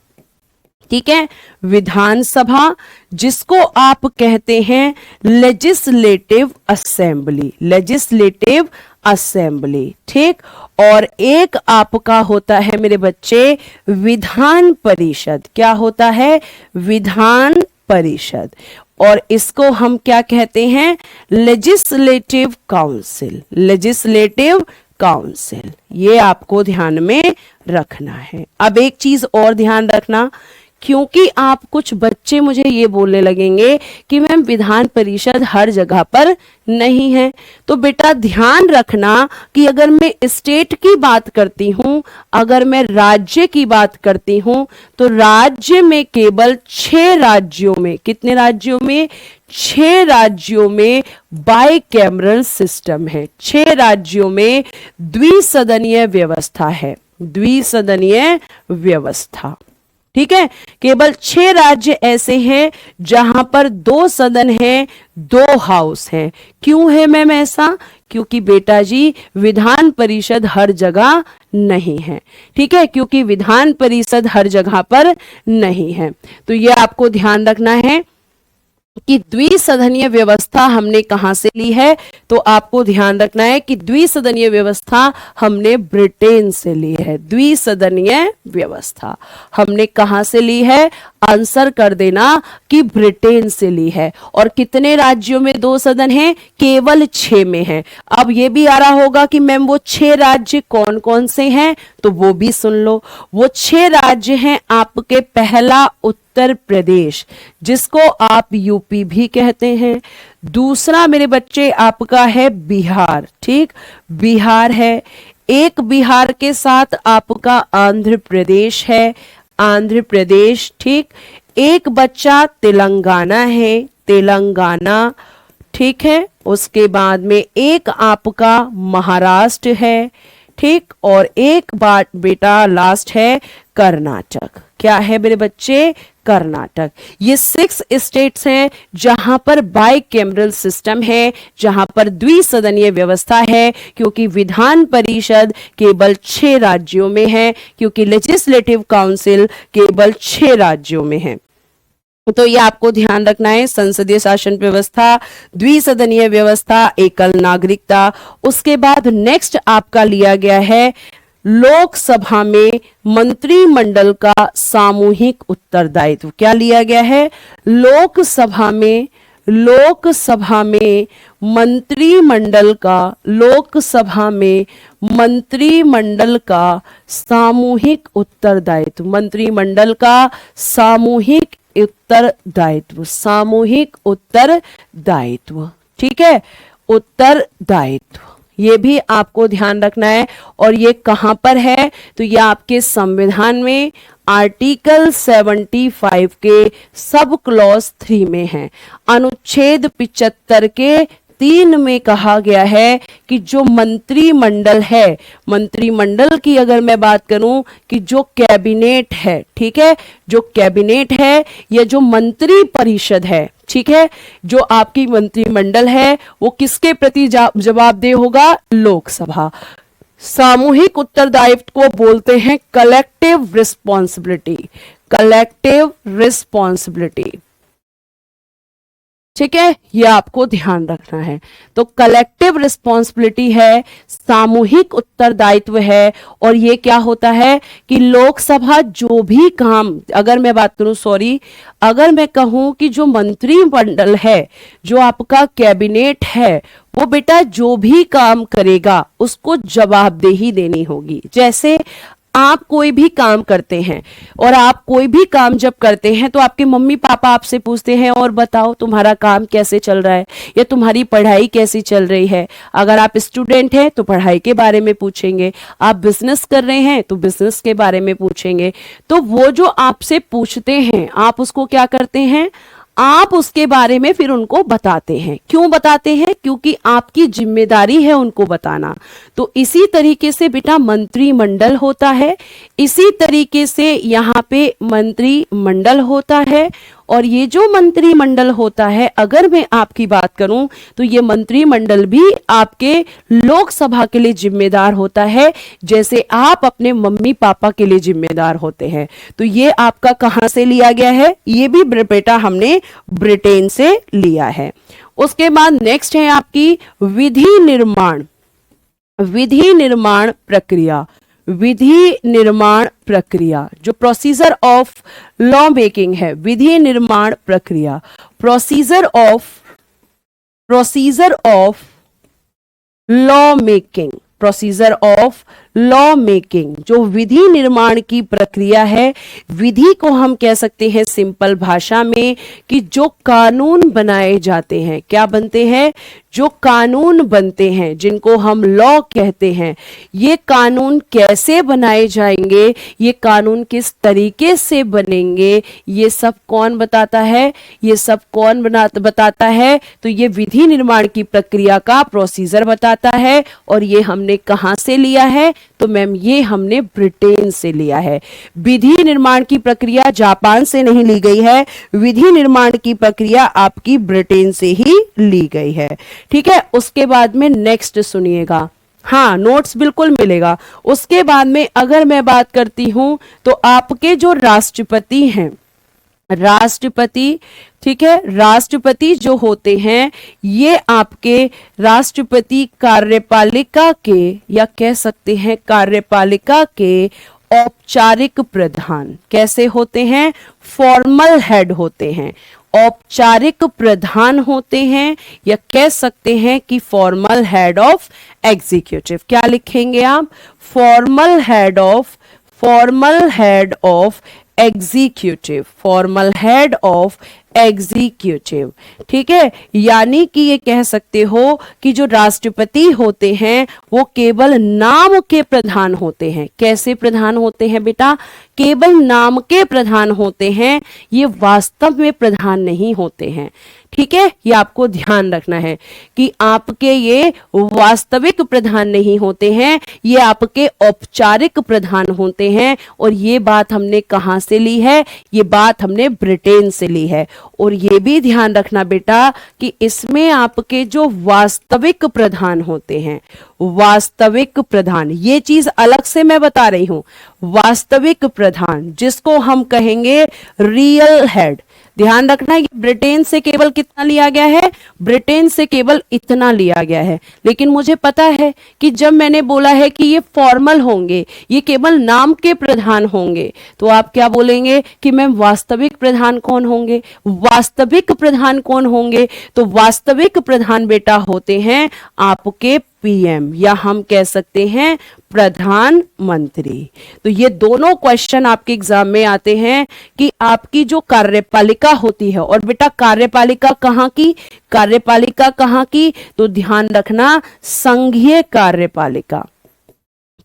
ठीक है, विधानसभा, जिसको आप कहते हैं लेजिस्लेटिव असेंबली। लेजिस्लेटिव असेंबली, ठीक। और एक आपका होता है मेरे बच्चे विधान परिषद। क्या होता है? विधान परिषद। और इसको हम क्या कहते हैं? Legislative council. लेजिस्लेटिव काउंसिल, ये आपको ध्यान में रखना है। अब एक चीज और ध्यान रखना क्योंकि आप कुछ बच्चे मुझे ये बोलने लगेंगे कि मैम विधान परिषद हर जगह पर नहीं है। तो बेटा ध्यान रखना कि अगर मैं स्टेट की बात करती हूं, अगर मैं राज्य की बात करती हूं, तो राज्य में केवल 6 राज्यों में, कितने राज्यों में? 6 राज्यों में बाइकैमरल सिस्टम है। 6 राज्यों में द्विसदनीय व्यवस्था है, द्विसदनीय व्यवस्था। ठीक है, केवल 6 राज्य ऐसे हैं जहां पर 2 सदन हैं, 2 हाउस हैं। क्यों है मैम ऐसा? क्योंकि बेटा जी विधान परिषद हर जगह नहीं है। ठीक है, क्योंकि विधान परिषद हर जगह पर नहीं है। तो ये आपको ध्यान रखना है कि द्विसदनीय व्यवस्था हमने कहां से ली है। तो आपको ध्यान रखना है कि द्विसदनीय व्यवस्था हमने ब्रिटेन से ली है। द्विसदनीय व्यवस्था हमने कहां से ली है? आंसर कर देना कि ब्रिटेन से ली है। और कितने राज्यों में 2 सदन हैं? केवल 6 में है। अब ये भी आ रहा होगा कि मैम वो 6 राज्य कौन कौन से हैं, तो वो भी सुन लो। वो 6 राज्य हैं आपके, पहला उत्तर प्रदेश, जिसको आप यूपी भी कहते हैं। दूसरा मेरे बच्चे आपका है बिहार। ठीक, बिहार है। एक बिहार के साथ आपका आंध्र प्रदेश है, आंध्र प्रदेश। ठीक, एक बच्चा तेलंगाना है, तेलंगाना। ठीक है, उसके बाद में एक आपका महाराष्ट्र है। ठीक, और एक बात बेटा लास्ट है कर्नाटक। क्या है मेरे बच्चे? कर्नाटक। ये 6 स्टेट्स हैं जहां पर बाइकैमरल सिस्टम है, जहां पर द्विसदनीय व्यवस्था है, क्योंकि विधान परिषद केवल 6 राज्यों में है, क्योंकि लेजिस्लेटिव काउंसिल केवल 6 राज्यों में है। तो ये आपको ध्यान रखना है। संसदीय शासन व्यवस्था, द्विसदनीय व्यवस्था, एकल नागरिकता। उसके बाद नेक्स्ट आपका लिया गया है लोकसभा में मंत्रिमंडल का सामूहिक उत्तरदायित्व। क्या लिया गया है? लोकसभा में, लोकसभा में मंत्रिमंडल का, लोकसभा में मंत्रिमंडल का सामूहिक उत्तरदायित्व, मंत्रिमंडल का सामूहिक उत्तरदायित्व, सामूहिक उत्तरदायित्व। ठीक है, उत्तरदायित्व ये भी आपको ध्यान रखना है। और ये कहां पर है? तो ये आपके संविधान में आर्टिकल 75 के सब क्लॉज 3 में है। अनुच्छेद 75 के 3 में कहा गया है कि जो मंत्रिमंडल है, मंत्रिमंडल की अगर मैं बात करूं कि जो कैबिनेट है, ठीक है, जो कैबिनेट है या जो मंत्री परिषद है, ठीक है, जो आपकी मंत्रिमंडल है वो किसके प्रति जवाबदेह होगा? लोकसभा। सामूहिक उत्तरदायित्व को बोलते हैं कलेक्टिव रिस्पॉन्सिबिलिटी, कलेक्टिव रिस्पॉन्सिबिलिटी। ठीक है, ये आपको ध्यान रखना है। तो कलेक्टिव रिस्पॉन्सिबिलिटी है, सामूहिक उत्तरदायित्व है। और ये क्या होता है कि लोकसभा जो भी काम, अगर मैं बात करूं, सॉरी, अगर मैं कहूं कि जो मंत्रिमंडल है, जो आपका कैबिनेट है, वो बेटा जो भी काम करेगा उसको जवाबदेही देनी होगी। जैसे आप कोई भी काम करते हैं, और आप कोई भी काम जब करते हैं तो आपके मम्मी पापा आपसे पूछते हैं और बताओ तुम्हारा काम कैसे चल रहा है, या तुम्हारी पढ़ाई कैसी चल रही है। अगर आप स्टूडेंट हैं तो पढ़ाई के बारे में पूछेंगे, आप बिजनेस कर रहे हैं तो बिजनेस के बारे में पूछेंगे। तो वो जो आपसे पूछते हैं आप उसको क्या करते हैं? आप उसके बारे में फिर उनको बताते हैं। क्यों बताते हैं? क्योंकि आपकी जिम्मेदारी है उनको बताना। तो इसी तरीके से बेटा मंत्रिमंडल होता है, इसी तरीके से यहाँ पे मंत्रिमंडल होता है। और ये जो मंत्रिमंडल होता है, अगर मैं आपकी बात करूं तो ये मंत्रिमंडल भी आपके लोकसभा के लिए जिम्मेदार होता है, जैसे आप अपने मम्मी पापा के लिए जिम्मेदार होते हैं। तो ये आपका कहां से लिया गया है? ये भी बेटा हमने ब्रिटेन से लिया है। उसके बाद नेक्स्ट है आपकी विधि निर्माण, विधि निर्माण प्रक्रिया, विधि निर्माण प्रक्रिया, जो प्रोसीजर ऑफ लॉ मेकिंग है, विधि निर्माण प्रक्रिया, procedure of law making, procedure of law making, जो विधि निर्माण की प्रक्रिया है, विधि को हम कह सकते हैं सिंपल भाषा में कि जो कानून बनाए जाते हैं, क्या बनते हैं, जो कानून बनते हैं जिनको हम लॉ कहते हैं, ये कानून कैसे बनाए जाएंगे, ये कानून किस तरीके से बनेंगे, ये सब कौन बताता है, ये सब कौन बताता है, तो ये विधि निर्माण की प्रक्रिया का प्रोसीजर बताता है। और ये हमने कहां से लिया है, तो मैम ये हमने ब्रिटेन से लिया है। विधि निर्माण की प्रक्रिया जापान से नहीं ली गई है, विधि निर्माण की प्रक्रिया आपकी ब्रिटेन से ही ली गई है। ठीक है, उसके बाद में नेक्स्ट सुनिएगा, हाँ नोट्स बिल्कुल मिलेगा। उसके बाद में अगर मैं बात करती हूं तो आपके जो राष्ट्रपति हैं, राष्ट्रपति, ठीक है, राष्ट्रपति जो होते हैं ये आपके राष्ट्रपति कार्यपालिका के, या कह सकते हैं कार्यपालिका के औपचारिक प्रधान कैसे होते हैं, फॉर्मल हेड होते हैं, औपचारिक प्रधान होते हैं, या कह सकते हैं कि फॉर्मल हेड ऑफ एग्जीक्यूटिव। क्या लिखेंगे आप, formal head of executive, formal head of executive. ठीक है, यानी कि ये कह सकते हो कि जो राष्ट्रपति होते हैं वो केवल नाम के प्रधान होते हैं। कैसे प्रधान होते हैं बेटा, केवल नाम के प्रधान होते हैं, ये वास्तव में प्रधान नहीं होते हैं। ठीक है, ये आपको ध्यान रखना है कि आपके ये वास्तविक प्रधान नहीं होते हैं, ये आपके औपचारिक प्रधान होते हैं। और ये बात हमने कहां से ली है, ये बात हमने ब्रिटेन से ली है। और ये भी ध्यान रखना बेटा कि इसमें आपके जो वास्तविक प्रधान होते हैं, वास्तविक प्रधान, ये चीज अलग से मैं बता रही हूं, वास्तविक प्रधान जिसको हम कहेंगे रियल हेड। ध्यान रखना ये ब्रिटेन से केवल कितना लिया गया है, ब्रिटेन से केवल इतना लिया गया है। लेकिन मुझे पता है कि जब मैंने बोला है कि ये फॉर्मल होंगे, ये केवल नाम के प्रधान होंगे, तो आप क्या बोलेंगे कि मैम वास्तविक प्रधान कौन होंगे, वास्तविक प्रधान कौन होंगे, तो वास्तविक प्रधान बेटा होते हैं आपके पीएम, या हम कह सकते हैं प्रधानमंत्री। तो ये दोनों क्वेश्चन आपके एग्जाम में आते हैं कि आपकी जो कार्यपालिका होती है, और बेटा कार्यपालिका कहां की, कार्यपालिका कहां की, तो ध्यान रखना संघीय कार्यपालिका।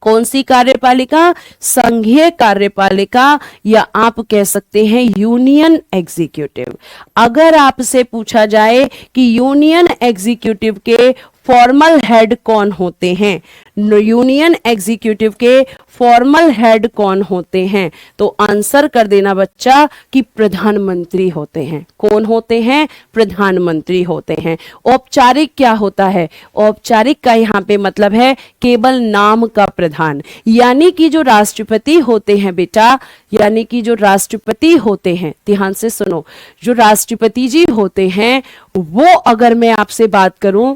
कौन सी कार्यपालिका, संघीय कार्यपालिका, या आप कह सकते हैं यूनियन एग्जीक्यूटिव। अगर आपसे पूछा जाए कि यूनियन एग्जीक्यूटिव के फॉर्मल हेड कौन होते हैं, यूनियन एग्जीक्यूटिव के फॉर्मल हेड कौन होते हैं, तो आंसर कर देना बच्चा कि प्रधानमंत्री होते हैं। कौन होते हैं, प्रधानमंत्री होते हैं। औपचारिक क्या होता है, औपचारिक का यहाँ पे मतलब है केवल नाम का प्रधान, यानी कि जो राष्ट्रपति होते हैं बेटा, यानी कि जो राष्ट्रपति होते हैं, ध्यान से सुनो, जो राष्ट्रपति जी होते हैं वो, अगर मैं आपसे बात करूं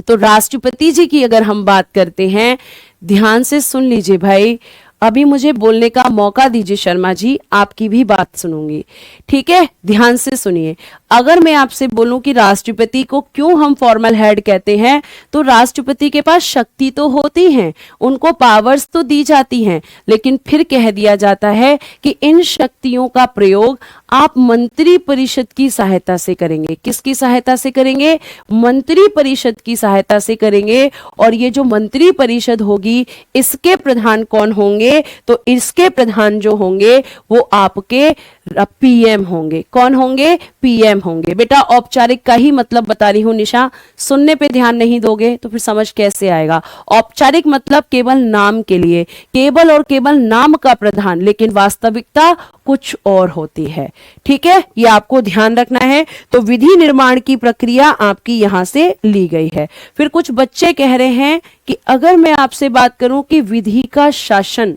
तो राष्ट्रपति जी की अगर हम बात करते हैं, ध्यान से सुन लीजिए भाई, अभी मुझे बोलने का मौका दीजिए शर्मा जी, आपकी भी बात सुनूंगी। ठीक है, ध्यान से सुनिए। अगर मैं आपसे बोलूं कि राष्ट्रपति को क्यों हम फॉर्मल हेड कहते हैं, तो राष्ट्रपति के पास शक्ति तो होती है, उनको पावर्स तो दी जाती हैं, लेकिन फिर कह दिया जाता है कि इन शक्तियों का प्रयोग आप मंत्री परिषद की सहायता से करेंगे। किसकी सहायता से करेंगे, मंत्री परिषद की सहायता से करेंगे। और ये जो मंत्री परिषद होगी इसके प्रधान कौन होंगे, तो इसके प्रधान जो होंगे वो आपके पीएम होंगे। कौन होंगे, पीएम होंगे। बेटा औपचारिक का ही मतलब बता रही हूं निशा, सुनने पे ध्यान नहीं दोगे तो फिर समझ कैसे आएगा। औपचारिक मतलब केवल नाम के लिए, केवल और केवल नाम का प्रधान, लेकिन वास्तविकता कुछ और होती है। ठीक है, ये आपको ध्यान रखना है। तो विधि निर्माण की प्रक्रिया आपकी यहां से ली गई है। फिर कुछ बच्चे कह रहे हैं कि अगर मैं आपसे बात करूं कि विधि का शासन,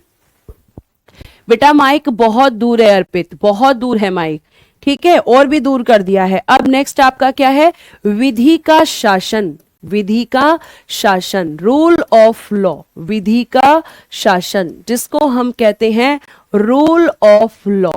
बेटा माइक बहुत दूर है अर्पित, बहुत दूर है माइक। ठीक है, और भी दूर कर दिया है। अब नेक्स्ट आपका क्या है, विधि का शासन, विधि का शासन, रूल ऑफ लॉ, विधि का शासन जिसको हम कहते हैं rule of law,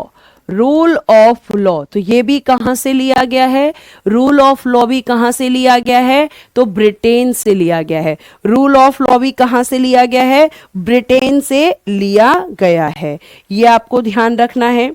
rule of law, तो ये भी कहां से लिया गया है? रूल ऑफ लॉ भी कहां से लिया गया है? तो ब्रिटेन से लिया गया है। रूल ऑफ लॉ भी कहां से लिया गया है? ब्रिटेन से लिया गया है। ये आपको ध्यान रखना है।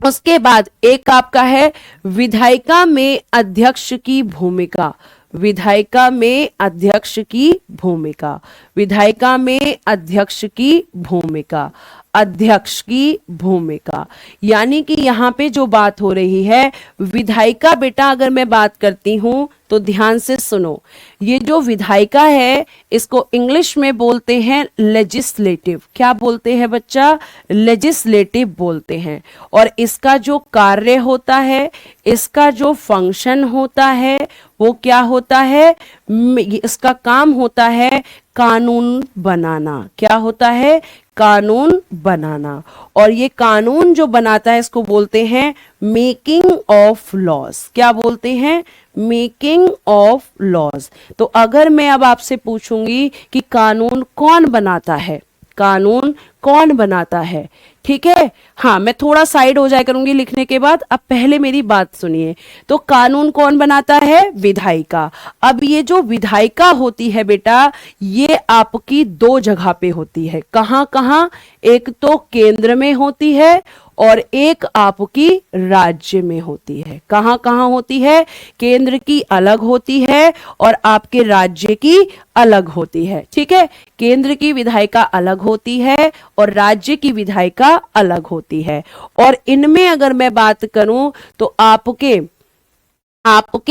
उसके बाद एक आपका है विधायिका में अध्यक्ष की भूमिका। विधायिका में अध्यक्ष की भूमिका, विधायिका में अध्यक्ष की भूमिका, अध्यक्ष की भूमिका, यानी कि यहां पे जो बात हो रही है विधायिका, बेटा अगर मैं बात करती हूं तो ध्यान से सुनो। ये जो विधायिका है इसको इंग्लिश में बोलते हैं लेजिस्लेटिव। क्या बोलते हैं बच्चा? लेजिस्लेटिव बोलते हैं। और इसका जो कार्य होता है, इसका जो फंक्शन होता है वो क्या होता है? इसका काम होता है कानून बनाना। क्या होता है? कानून बनाना। और ये कानून जो बनाता है इसको बोलते हैं मेकिंग ऑफ लॉज। क्या बोलते हैं? Making of laws. तो अगर मैं अब आपसे पूछूंगी कि कानून कौन बनाता है, कानून कौन बनाता है, ठीक है? हाँ, मैं थोड़ा साइड हो जाया करूंगी लिखने के बाद, अब पहले मेरी बात सुनिए। तो कानून कौन बनाता है? विधायिका। अब ये जो विधायिका होती है बेटा, ये आपकी दो जगह पे होती है। कहां कहां? एक तो केंद्र में होती है और एक आपकी राज्य में होती है। कहां कहां होती है? केंद्र की अलग होती है और आपके राज्य की अलग होती है, ठीक है? केंद्र की विधायिका अलग होती है और राज्य की विधायिका अलग होती है। और इनमें अगर मैं बात करूं तो आपके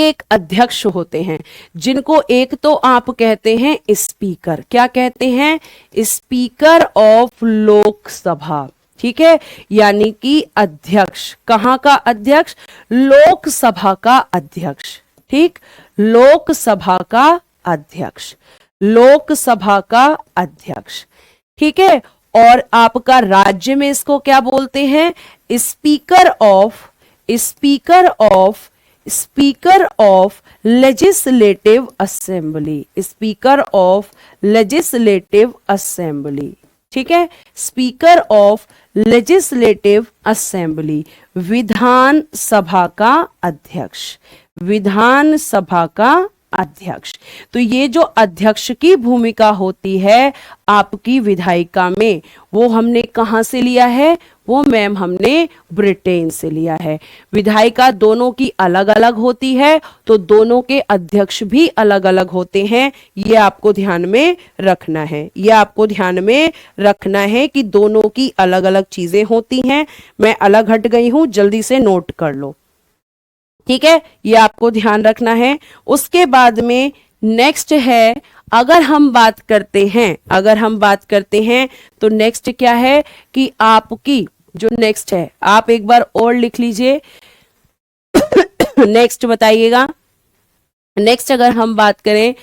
एक अध्यक्ष होते हैं, जिनको एक तो आप कहते हैं स्पीकर। क्या कहते हैं? स्पीकर ऑफ लोकसभा, ठीक है? यानी कि अध्यक्ष। कहां का अध्यक्ष? लोकसभा का अध्यक्ष, ठीक? लोकसभा का अध्यक्ष, लोकसभा का अध्यक्ष, ठीक है? और आपका राज्य में इसको क्या बोलते हैं? Speaker of, speaker of, speaker of legislative assembly, speaker of legislative assembly, ठीक है? Speaker of legislative assembly, Vidhan Sabha का अध्यक्ष, विधान सभा का अध्यक्ष। तो ये जो अध्यक्ष की भूमिका होती है आपकी विधायिका में, वो हमने कहां से लिया है? वो मैम हमने ब्रिटेन से लिया है। विधायिका दोनों की अलग अलग होती है तो दोनों के अध्यक्ष भी अलग अलग होते हैं। ये आपको ध्यान में रखना है, ये आपको ध्यान में रखना है कि दोनों की अलग अलग चीजें होती हैं। मैं अलग हट गई हूं, जल्दी से नोट कर लो, ठीक है? ये आपको ध्यान रखना है। उसके बाद में नेक्स्ट है, अगर हम बात करते हैं, अगर हम बात करते हैं तो नेक्स्ट क्या है कि आपकी जो नेक्स्ट है, आप एक बार और लिख लीजिए। नेक्स्ट बताइएगा। नेक्स्ट अगर हम बात करें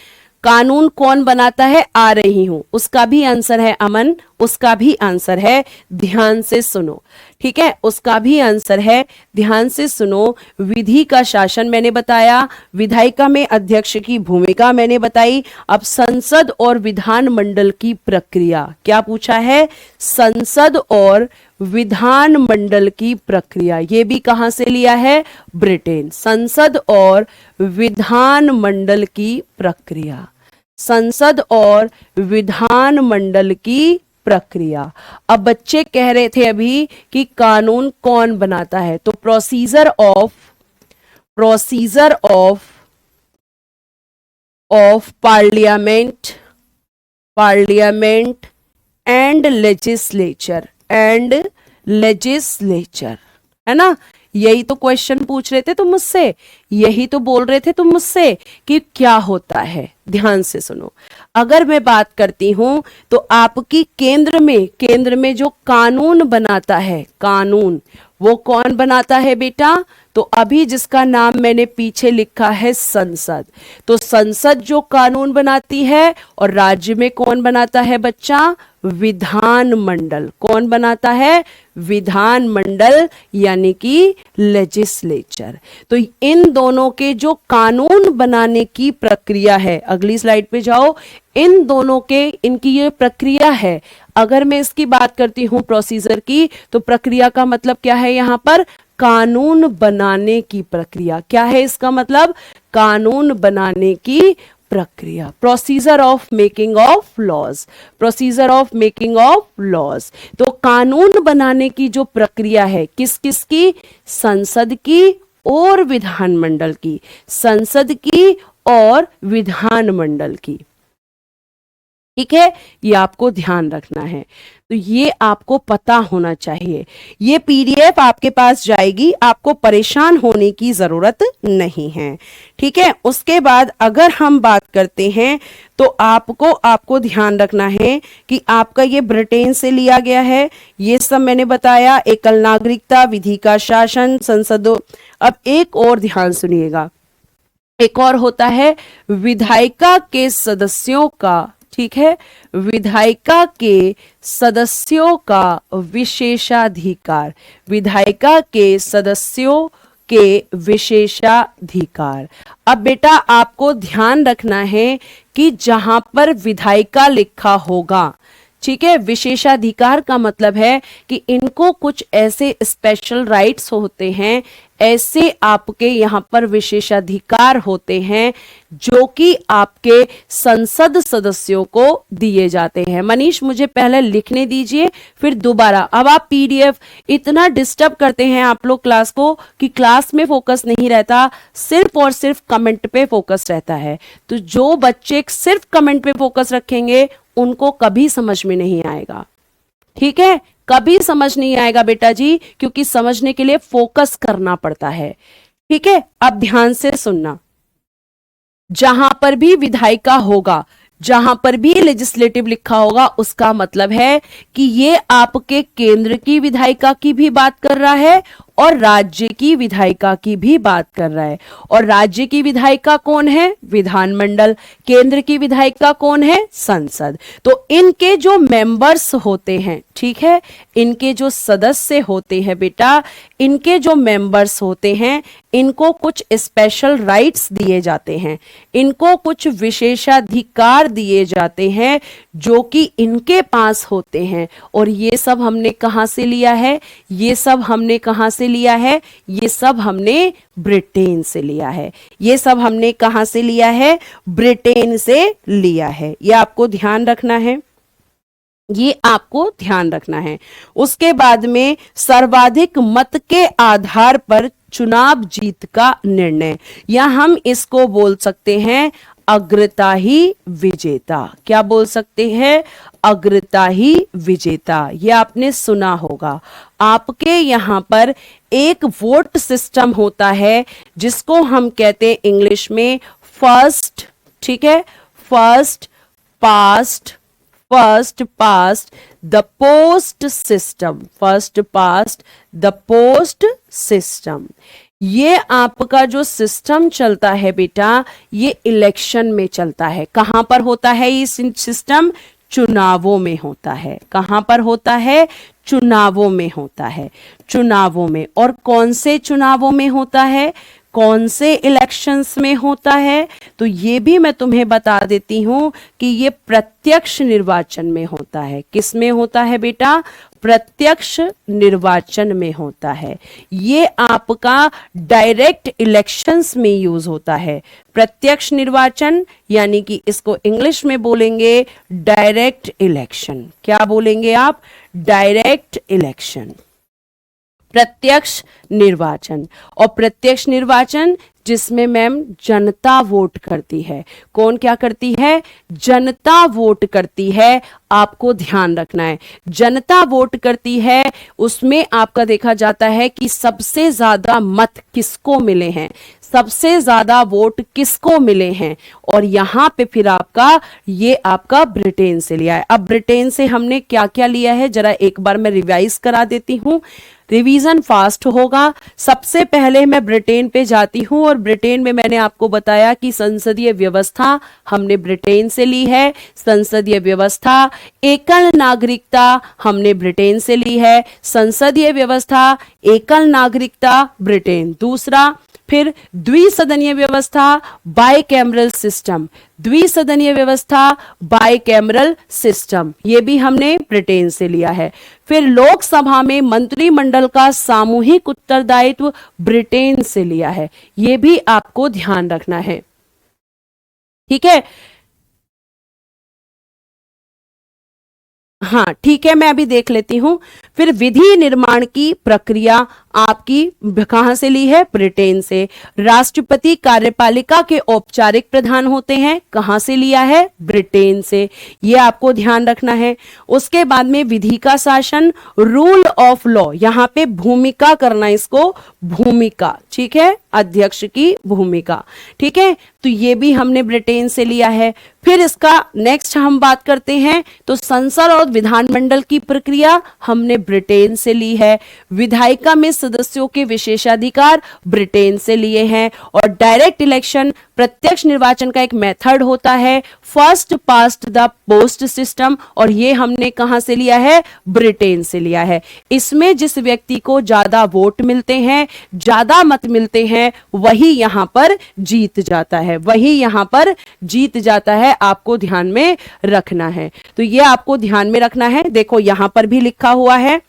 कानून कौन बनाता है, आ रही हूं, उसका भी आंसर है अमन, उसका भी आंसर है, ध्यान से सुनो, ठीक है? उसका भी आंसर है, ध्यान से सुनो। विधि का शासन मैंने बताया, विधायिका में अध्यक्ष की भूमिका मैंने बताई। अब संसद और विधान मंडल की प्रक्रिया, क्या पूछा है? संसद और विधान मंडल की प्रक्रिया, ये भी कहां से लिया है? ब्रिटेन। संसद और विधान मंडल की प्रक्रिया, संसद और विधान मंडल की प्रक्रिया। अब बच्चे कह रहे थे अभी कि कानून कौन बनाता है, तो procedure of parliament, parliament and legislature, and legislature, है ना? यही तो क्वेश्चन पूछ रहे थे तुम मुझसे, यही तो बोल रहे थे तुम मुझसे कि क्या होता है। ध्यान से सुनो। अगर मैं बात करती हूं तो आपकी केंद्र में जो कानून बनाता है, कानून वो कौन बनाता है बेटा? तो अभी जिसका नाम मैंने पीछे लिखा है संसद, तो संसद जो कानून बनाती है, और राज्य में कौन बनाता है बच्चा? विधानमंडल। कौन बनाता है? विधानमंडल, यानी कि लेजिस्लेचर। तो इन दोनों के जो कानून बनाने की प्रक्रिया है, अगली स्लाइड पे जाओ, इन दोनों के इनकी ये प्रक्रिया है। अगर मैं इसकी बात करती हूं प्रोसीजर की, तो प्रक्रिया का मतलब क्या है? यहां पर कानून बनाने की प्रक्रिया। क्या है इसका मतलब? कानून बनाने की प्रक्रिया। Procedure of making of laws, procedure of making of laws. तो कानून बनाने की जो प्रक्रिया है, किस किस की? संसद की और विधानमंडल की। संसद की और विधानमंडल की। ठीक है, ये आपको ध्यान रखना है। तो ये आपको पता होना चाहिए। ये पीडीएफ आपके पास जाएगी, आपको परेशान होने की जरूरत नहीं है। ठीक है, उसके बाद अगर हम बात करते हैं, तो आपको ध्यान रखना है कि आपका ये ब्रिटेन से लिया गया है। ये सब मैंने बताया, एकल नागरिकता, विधि का शासन, संसदों। अब एक और ध्यान सुनिएगा, एक और होता है विधायिका के सदस्यों का। ठीक है, विधायिका के सदस्यों का विशेषाधिकार, विधायिका के सदस्यों के विशेषाधिकार। अब बेटा आपको ध्यान रखना है कि जहां पर विधायिका लिखा होगा, ठीक है, विशेषाधिकार का मतलब है कि इनको कुछ ऐसे स्पेशल राइट्स होते हैं, ऐसे आपके यहां पर विशेषाधिकार होते हैं जो कि आपके संसद सदस्यों को दिए जाते हैं। मनीष मुझे पहले लिखने दीजिए, फिर दोबारा। अब आप पीडीएफ इतना डिस्टर्ब करते हैं आप लोग क्लास को कि क्लास में फोकस नहीं रहता, सिर्फ और सिर्फ कमेंट पे फोकस रहता है। तो जो बच्चे सिर्फ कमेंट पे फोकस रखेंगे उनको कभी समझ में नहीं आएगा। ठीक है, कभी समझ नहीं आएगा बेटा जी, क्योंकि समझने के लिए फोकस करना पड़ता है। ठीक है, अब ध्यान से सुनना। जहां पर भी विधायिका होगा, जहां पर भी लेजिस्लेटिव लिखा होगा, उसका मतलब है कि ये आपके केंद्र की विधायिका की भी बात कर रहा है और राज्य की विधायिका की भी बात कर रहा है। और राज्य की विधायिका कौन है? विधानमंडल। केंद्र की विधायिका कौन है? संसद। तो इनके जो मेंबर्स होते हैं, ठीक है, इनके जो सदस्य होते हैं बेटा, इनके जो मेंबर्स होते हैं, इनको कुछ स्पेशल राइट्स दिए जाते हैं, इनको कुछ विशेषाधिकार दिए जाते हैं जो कि इनके पास होते हैं। और ये सब हमने कहां से लिया है? ये सब हमने कहां से लिया है? ये सब हमने ब्रिटेन से लिया है। ये सब हमने कहां से लिया है? ब्रिटेन से लिया है। ये आपको ध्यान रखना है, ये आपको ध्यान रखना है। उसके बाद में सर्वाधिक मत के आधार पर चुनाव जीत का निर्णय, या हम इसको बोल सकते हैं अग्रता ही विजेता। क्या बोल सकते हैं? अग्रता ही विजेता। ये आपने सुना होगा। आपके यहां पर एक वोट सिस्टम होता है जिसको हम कहते हैं इंग्लिश में फर्स्ट, ठीक है, first past the post system, first past the post system. ये आपका जो सिस्टम चलता है बेटा, ये इलेक्शन में चलता है। कहां पर होता है ये सिस्टम? चुनावों में होता है। कहां पर होता है? चुनावों में होता है। चुनावों में। और कौन से चुनावों में होता है? कौन से इलेक्शंस में होता है? तो ये भी मैं तुम्हें बता देती हूं कि ये प्रत्यक्ष निर्वाचन में होता है। किस में होता है बेटा? प्रत्यक्ष निर्वाचन में होता है। ये आपका डायरेक्ट इलेक्शंस में यूज होता है। प्रत्यक्ष निर्वाचन, यानी कि इसको इंग्लिश में बोलेंगे डायरेक्ट इलेक्शन। क्या बोलेंगे आप? डायरेक्ट इलेक्शन, प्रत्यक्ष निर्वाचन। और प्रत्यक्ष निर्वाचन जिसमें मैम जनता वोट करती है। कौन क्या करती है? जनता वोट करती है। आपको ध्यान रखना है, जनता वोट करती है। उसमें आपका देखा जाता है कि सबसे ज्यादा मत किसको मिले हैं, सबसे ज्यादा वोट किसको मिले हैं। और यहां पे फिर ये आपका ब्रिटेन से लिया है। अब ब्रिटेन से हमने क्या क्या लिया है, जरा एक बार मैं रिवाइज करा देती हूं। रिवीजन फास्ट होगा। सबसे पहले मैं ब्रिटेन पे जाती हूं और ब्रिटेन में मैंने आपको बताया कि संसदीय व्यवस्था हमने ब्रिटेन से ली है। संसदीय व्यवस्था, एकल नागरिकता हमने ब्रिटेन से ली है। संसदीय व्यवस्था, एकल नागरिकता ब्रिटेन। दूसरा, फिर द्विसदनीय व्यवस्था, बाइकैमरल सिस्टम। द्विसदनीय व्यवस्था, बाइकैमरल सिस्टम, ये भी हमने ब्रिटेन से लिया है। फिर लोकसभा में मंत्रिमंडल का सामूहिक उत्तरदायित्व ब्रिटेन से लिया है। ये भी आपको ध्यान रखना है, ठीक है। हाँ ठीक है, मैं अभी देख लेती हूं। फिर विधि निर्माण की प्रक्रिया आपकी कहां से ली है? ब्रिटेन से। राष्ट्रपति कार्यपालिका के औपचारिक प्रधान होते हैं, कहां से लिया है? ब्रिटेन से। ये आपको ध्यान रखना है। उसके बाद में विधि का शासन, रूल ऑफ लॉ, यहां पे भूमिका करना, इसको भूमिका, ठीक है, अध्यक्ष की भूमिका, ठीक है। तो ये भी हमने ब्रिटेन से लिया है। फिर इसका नेक्स्ट हम बात करते हैं तो संसद और विधानमंडल की प्रक्रिया हमने ब्रिटेन से ली है। विधायिका में सदस्यों के विशेषाधिकार ब्रिटेन से लिए हैं। और डायरेक्ट इलेक्शन, प्रत्यक्ष निर्वाचन का एक मेथड होता है, first past the post system, और ये हमने कहां से लिया है? ब्रिटेन से लिया है। इसमें जिस व्यक्ति को ज्यादा वोट मिलते हैं, ज्यादा मत मिलते हैं, वही यहां पर जीत जाता है, वही यहां पर जीत जाता है। आपको ध्यान में रखना है, तो ये आपको ध्यान में रखना है। देखो यहां पर भी लिखा हुआ है,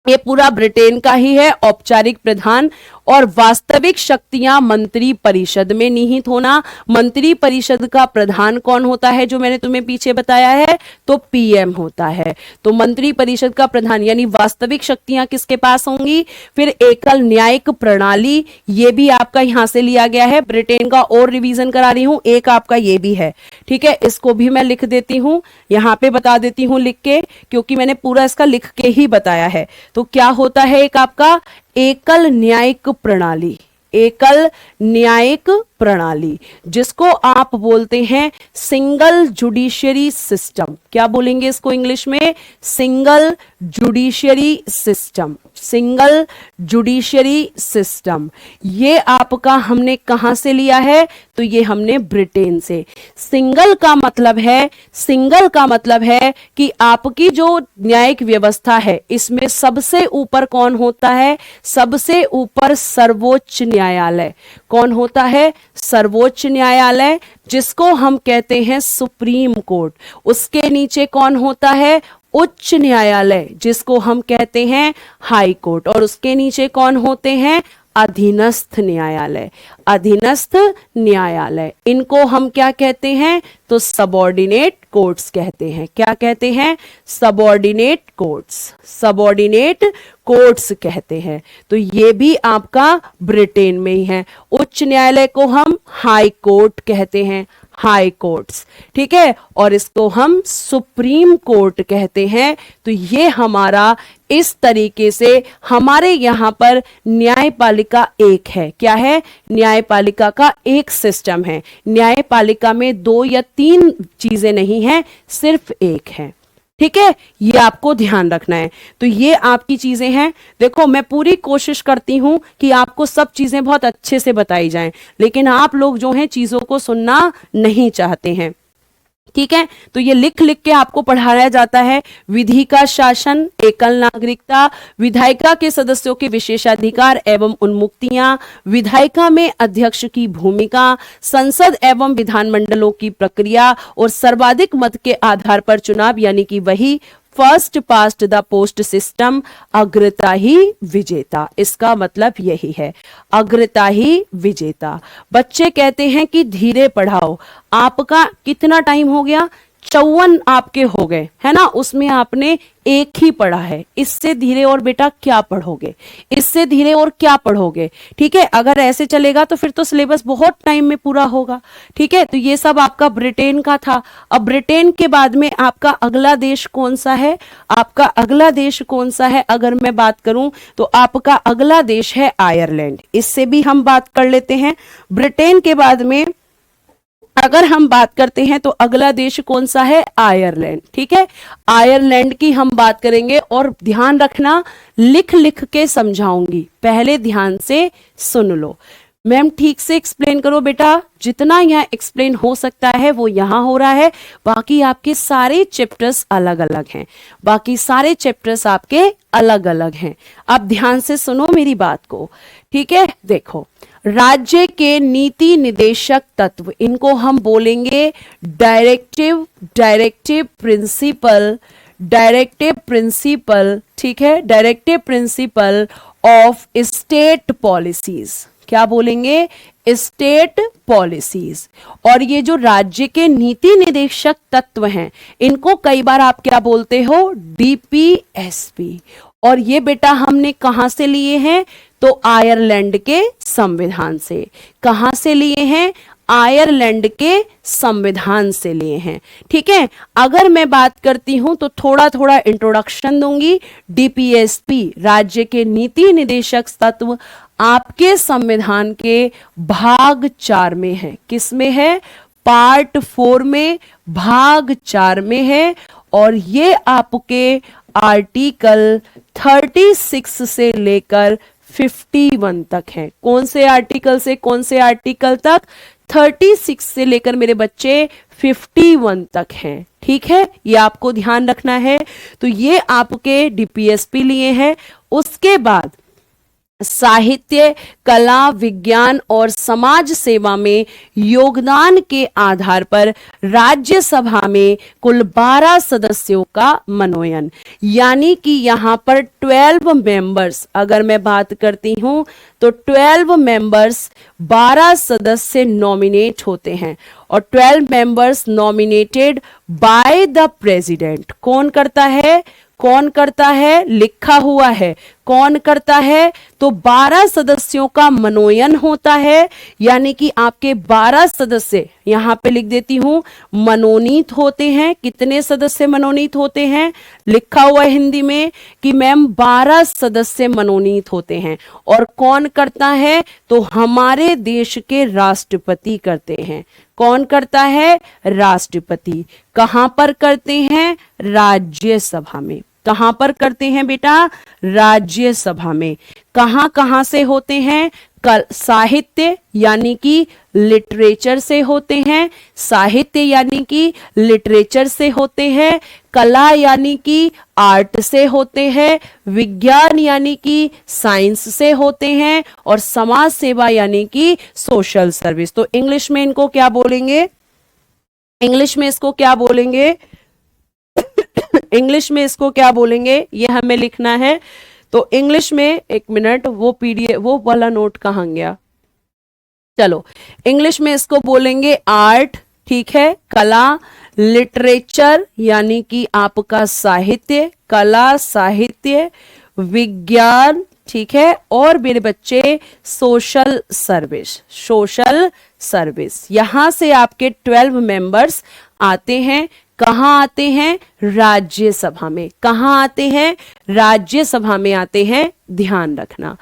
ये पूरा ब्रिटेन का ही है। औपचारिक प्रधान और वास्तविक शक्तियां मंत्री परिषद में निहित होना। मंत्री परिषद का प्रधान कौन होता है, जो मैंने तुम्हें पीछे बताया है? तो पीएम होता है। तो मंत्री परिषद का प्रधान यानी वास्तविक शक्तियां किसके पास होंगी? फिर एकल न्यायिक प्रणाली, ये भी आपका यहां से लिया गया है ब्रिटेन का। और रिवीजन करा रही हूं, एक आपका ये भी है, ठीक है। इसको भी मैं लिख देती हूं, यहां पे बता देती हूं लिख के, क्योंकि मैंने पूरा इसका लिख के ही बताया है। तो क्या होता है एक आपका एकल न्यायिक प्रणाली, एकल न्यायिक प्रणाली, जिसको आप बोलते हैं सिंगल जुडिशियरी सिस्टम। क्या बोलेंगे इसको इंग्लिश में? Single judiciary system, single judiciary system. ये आपका हमने कहां से लिया है? तो ये हमने ब्रिटेन से। सिंगल का मतलब है, सिंगल का मतलब है कि आपकी जो न्यायिक व्यवस्था है, इसमें सबसे ऊपर कौन होता है? सबसे ऊपर सर्वोच्च न्यायालय। कौन होता है? सर्वोच्च न्यायालय, जिसको हम कहते हैं सुप्रीम कोर्ट। उसके नीचे कौन होता है? उच्च न्यायालय, जिसको हम कहते हैं हाई कोर्ट। और उसके नीचे कौन होते हैं? अधीनस्थ न्यायालय, अधीनस्थ न्यायालय। इनको हम क्या कहते हैं? तो सबऑर्डिनेट कोर्ट्स कहते हैं। क्या कहते हैं? सबऑर्डिनेट कोर्ट्स, सबऑर्डिनेट कोर्ट्स कहते हैं। तो ये भी आपका ब्रिटेन में ही है। उच्च न्यायालय को हम हाई कोर्ट कहते हैं, हाई कोर्ट्स, ठीक है। और इसको हम सुप्रीम कोर्ट कहते हैं। तो ये हमारा इस तरीके से हमारे यहां पर न्यायपालिका एक है। क्या है? न्यायपालिका का एक सिस्टम है। न्यायपालिका में 2 या 3 चीजें नहीं है, सिर्फ एक है, ठीक है। ये आपको ध्यान रखना है। तो ये आपकी चीजें हैं। देखो मैं पूरी कोशिश करती हूं कि आपको सब चीजें बहुत अच्छे से बताई जाएं, लेकिन आप लोग जो हैं चीजों को सुनना नहीं चाहते हैं, ठीक है। तो ये लिख लिख के आपको पढ़ाया जाता है। विधि का शासन, एकल नागरिकता, विधायिका के सदस्यों के विशेषाधिकार एवं उन्मुक्तियां, विधायिका में अध्यक्ष की भूमिका, संसद एवं विधानमंडलों की प्रक्रिया, और सर्वाधिक मत के आधार पर चुनाव, यानी कि वही first past the post system. अग्रता ही विजेता, इसका मतलब यही है, अग्रता ही विजेता। बच्चे कहते हैं कि धीरे पढ़ाओ। आपका कितना टाइम हो गया? 54 आपके हो गए, है ना। उसमें आपने एक ही पढ़ा है। इससे धीरे और बेटा क्या पढ़ोगे? इससे धीरे और क्या पढ़ोगे? ठीक है, अगर ऐसे चलेगा तो फिर तो सिलेबस बहुत टाइम में पूरा होगा, ठीक है। तो ये सब आपका ब्रिटेन का था। अब ब्रिटेन के बाद में आपका अगला देश कौन सा है? आपका अगला देश कौन सा है? अगर मैं बात करूं तो आपका अगला देश है आयरलैंड। इससे भी हम बात कर लेते हैं। ब्रिटेन के बाद में अगर हम बात करते हैं तो अगला देश कौन सा है, आयरलैंड। ठीक है, आयरलैंड की हम बात करेंगे और ध्यान रखना, लिख लिख के समझाऊंगी, पहले ध्यान से सुन लो। मैम ठीक से एक्सप्लेन करो बेटा, जितना यहाँ एक्सप्लेन हो सकता है वो यहाँ हो रहा है, बाकी आपके सारे चैप्टर्स अलग अलग हैं, बाकी सारे चैप्टर्स आपके अलग अलग हैं। आप ध्यान से सुनो मेरी बात को, ठीक है। देखो, राज्य के नीति निदेशक तत्व, इनको हम बोलेंगे directive, directive principle, directive principle, ठीक है, directive principle of state policies. क्या बोलेंगे, स्टेट पॉलिसीज। और ये जो राज्य के नीति निदेशक तत्व हैं, इनको कई बार आप क्या बोलते हो, डीपीएसपी। और ये बेटा हमने कहां से लिए हैं, तो आयरलैंड के संविधान से। कहां से लिए हैं, आयरलैंड के संविधान से लिए हैं। ठीक है, अगर मैं बात करती हूं तो थोड़ा थोड़ा इंट्रोडक्शन दूंगी। डीपीएसपी राज्य के नीति निदेशक तत्व आपके संविधान के भाग 4 में है। किस में है, पार्ट 4 में, भाग 4 में है। और ये आपके आर्टिकल 36 से लेकर 51 तक है। कौन से आर्टिकल से कौन से आर्टिकल तक, 36 से लेकर मेरे बच्चे 51 तक हैं। ठीक है, ये आपको ध्यान रखना है। तो ये आपके डीपीएसपी लिए हैं। उसके बाद साहित्य, कला, विज्ञान और समाज सेवा में योगदान के आधार पर राज्यसभा में कुल 12 सदस्यों का मनोनयन, यानी कि यहां पर 12 मेंबर्स, अगर मैं बात करती हूं तो 12 मेंबर्स, 12 सदस्य नॉमिनेट होते हैं। और 12 members nominated by the president. कौन करता है, कौन करता है, लिखा हुआ है, कौन करता है, तो 12 सदस्यों का मनोनयन होता है। यानी कि आपके 12 सदस्य, यहां पे लिख देती हूं, मनोनीत होते हैं। कितने सदस्य मनोनीत होते हैं, लिखा हुआ है हिंदी में कि मैम 12 सदस्य मनोनीत होते हैं। और कौन करता है, तो हमारे देश के राष्ट्रपति करते हैं। कौन करता है, राष्ट्रपति। कहां पर करते हैं, राज्यसभा में। कहां पर करते हैं बेटा, राज्यसभा में। कहां कहां से होते हैं, साहित्य यानी कि लिटरेचर से होते हैं, साहित्य यानी कि लिटरेचर से होते हैं, कला यानी कि आर्ट से होते हैं, विज्ञान यानी कि साइंस से होते हैं, और समाज सेवा यानी कि सोशल सर्विस। तो इंग्लिश में इनको क्या बोलेंगे, इंग्लिश में इसको क्या बोलेंगे, इंग्लिश में इसको क्या बोलेंगे, ये हमें लिखना है। तो इंग्लिश में, एक मिनट, वो पीडीएफ, वो वाला नोट कहाँ गया, चलो, इंग्लिश में इसको बोलेंगे आर्ट, ठीक है, कला, लिटरेचर यानी कि आपका साहित्य, कला, साहित्य, विज्ञान, ठीक है, और मेरे बच्चे सोशल सर्विस, सोशल सर्विस। यहां से आपके 12 मेंबर्स आते हैं। कहां आते हैं, राज्यसभा में। कहां आते हैं, राज्यसभा में आते हैं, ध्यान रखना।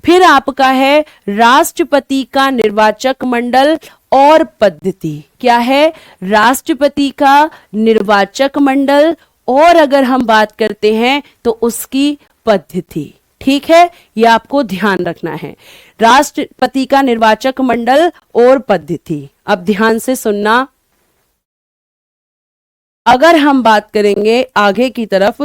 फिर आपका है राष्ट्रपति का निर्वाचक मंडल और पद्धति। क्या है, राष्ट्रपति का निर्वाचक मंडल, और अगर हम बात करते हैं तो उसकी पद्धति। ठीक है, यह आपको ध्यान रखना है, राष्ट्रपति का निर्वाचक मंडल और पद्धति। अब ध्यान से सुनना, अगर हम बात करेंगे आगे की तरफ,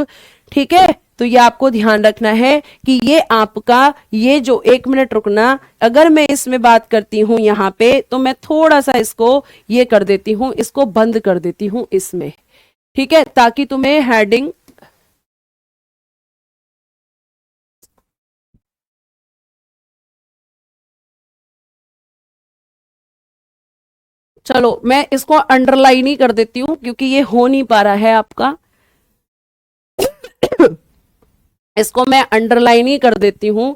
ठीक है, तो ये आपको ध्यान रखना है कि ये आपका, ये जो, एक मिनट रुकना, अगर मैं इसमें बात करती हूं यहां पे, तो मैं थोड़ा सा इसको ये कर देती हूं, इसको बंद कर देती हूं इसमें, ठीक है, ताकि तुम्हें हेडिंग, चलो मैं इसको अंडरलाइन ही कर देती हूं क्योंकि ये हो नहीं पा रहा है आपका। इसको मैं अंडरलाइन ही कर देती हूं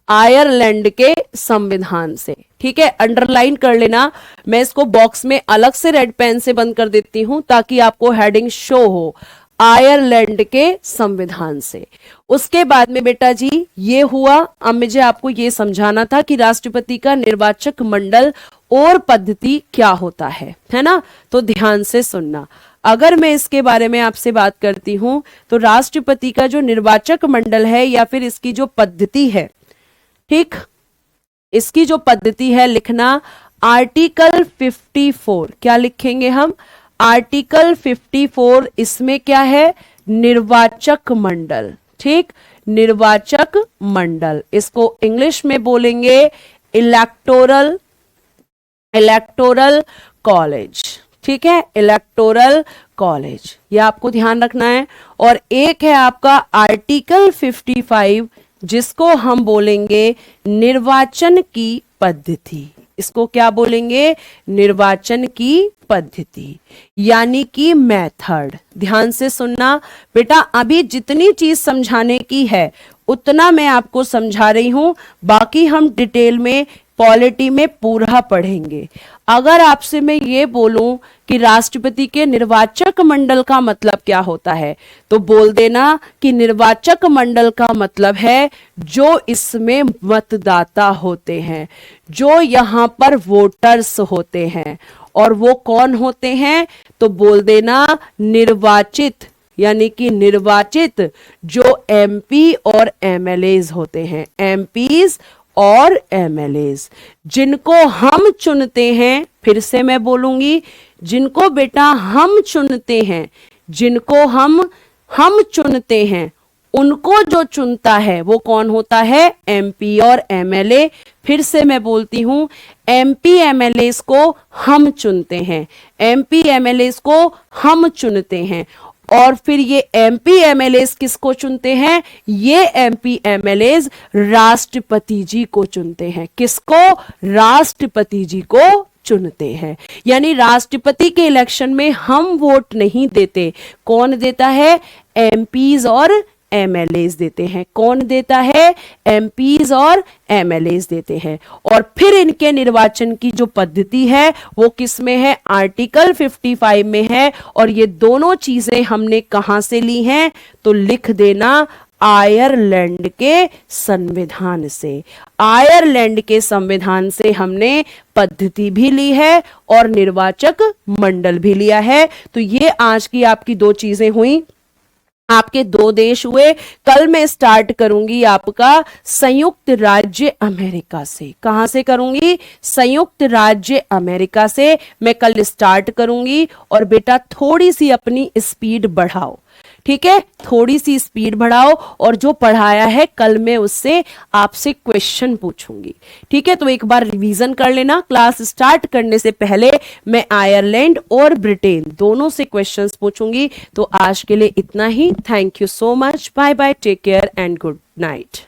आयरलैंड के संविधान से। ठीक है, अंडरलाइन कर लेना। मैं इसको बॉक्स में अलग से रेड पेन से बंद कर देती हूं ताकि आपको हेडिंग शो हो, आयरलैंड के संविधान से। उसके बाद में बेटा जी ये हुआ। अब मुझे आपको ये समझाना था कि राष्ट्रपति का निर्वाचक मंडल और पद्धति क्या होता है ना। तो ध्यान से सुनना। अगर मैं इसके बारे में आपसे बात करती हूं तो राष्ट्रपति का जो निर्वाचक मंडल है या फिर इसकी जो पद्धति है, ठीक, इसकी जो पद्धति है लिखना आर्टिकल 54। क्या लिखेंगे हम? आर्टिकल 54। इसमें क्या है? निर्वाचक मंडल, ठीक, निर्वाचक मंडल। इसको इंग्लिश में बोलेंगे इलेक्टोरल कॉलेज, ठीक है, इलेक्टोरल कॉलेज, ये आपको ध्यान रखना है। और एक है आपका आर्टिकल 55 जिसको हम बोलेंगे निर्वाचन की पद्धति। इसको क्या बोलेंगे? निर्वाचन की पद्धति, यानी कि मेथड। ध्यान से सुनना बेटा, अभी जितनी चीज समझाने की है उतना मैं आपको समझा रही हूं, बाकी हम डिटेल में पॉलिटी में पूरा पढ़ेंगे। अगर आपसे मैं ये बोलूं कि राष्ट्रपति के निर्वाचक मंडल का मतलब क्या होता है, तो बोल देना कि निर्वाचक मंडल का मतलब है जो इसमें मतदाता होते हैं, जो यहाँ पर वोटर्स होते हैं। और वो कौन होते हैं? तो बोल देना निर्वाचित, यानी कि निर्वाचित जो एमपी और एमएलएज होते हैं, एमपीज और एमएलएज, जिनको हम चुनते हैं। फिर से मैं बोलूंगी, जिनको बेटा हम चुनते हैं, जिनको हम चुनते हैं, उनको जो चुनता है वो कौन होता है? एमपी और एमएलए। फिर से मैं बोलती हूं, एमपी एमएलए को हम चुनते हैं, एमपी एमएलए को हम चुनते हैं। और फिर ये एमपी एमएलए किसको चुनते हैं? ये एमपी एमएलए राष्ट्रपति जी को चुनते हैं। किसको? राष्ट्रपति जी को चुनते हैं। यानी राष्ट्रपति के इलेक्शन में हम वोट नहीं देते। कौन देता है? एमपीज और एमएलएज देते हैं। कौन देता है? एमपीज और एमएलएज देते हैं। और फिर इनके निर्वाचन की जो पद्धति है वो किस में है? आर्टिकल 55 में है। और ये दोनों चीजें हमने कहां से ली हैं? तो लिख देना आयरलैंड के संविधान से। आयरलैंड के संविधान से हमने पद्धति भी ली है और निर्वाचक मंडल भी लिया है। तो ये आज की आपकी दो चीजें हुई, आपके दो देश हुए। कल मैं स्टार्ट करूंगी आपका संयुक्त राज्य अमेरिका से। कहां से करूंगी? संयुक्त राज्य अमेरिका से मैं कल स्टार्ट करूंगी। और बेटा थोड़ी सी अपनी स्पीड बढ़ाओ, ठीक है, थोड़ी सी स्पीड बढ़ाओ। और जो पढ़ाया है कल मैं उससे आपसे क्वेश्चन पूछूंगी, ठीक है। तो एक बार रिवीजन कर लेना। क्लास स्टार्ट करने से पहले मैं आयरलैंड और ब्रिटेन दोनों से क्वेश्चंस पूछूंगी। तो आज के लिए इतना ही। Thank you so much. Bye bye, take care and good night.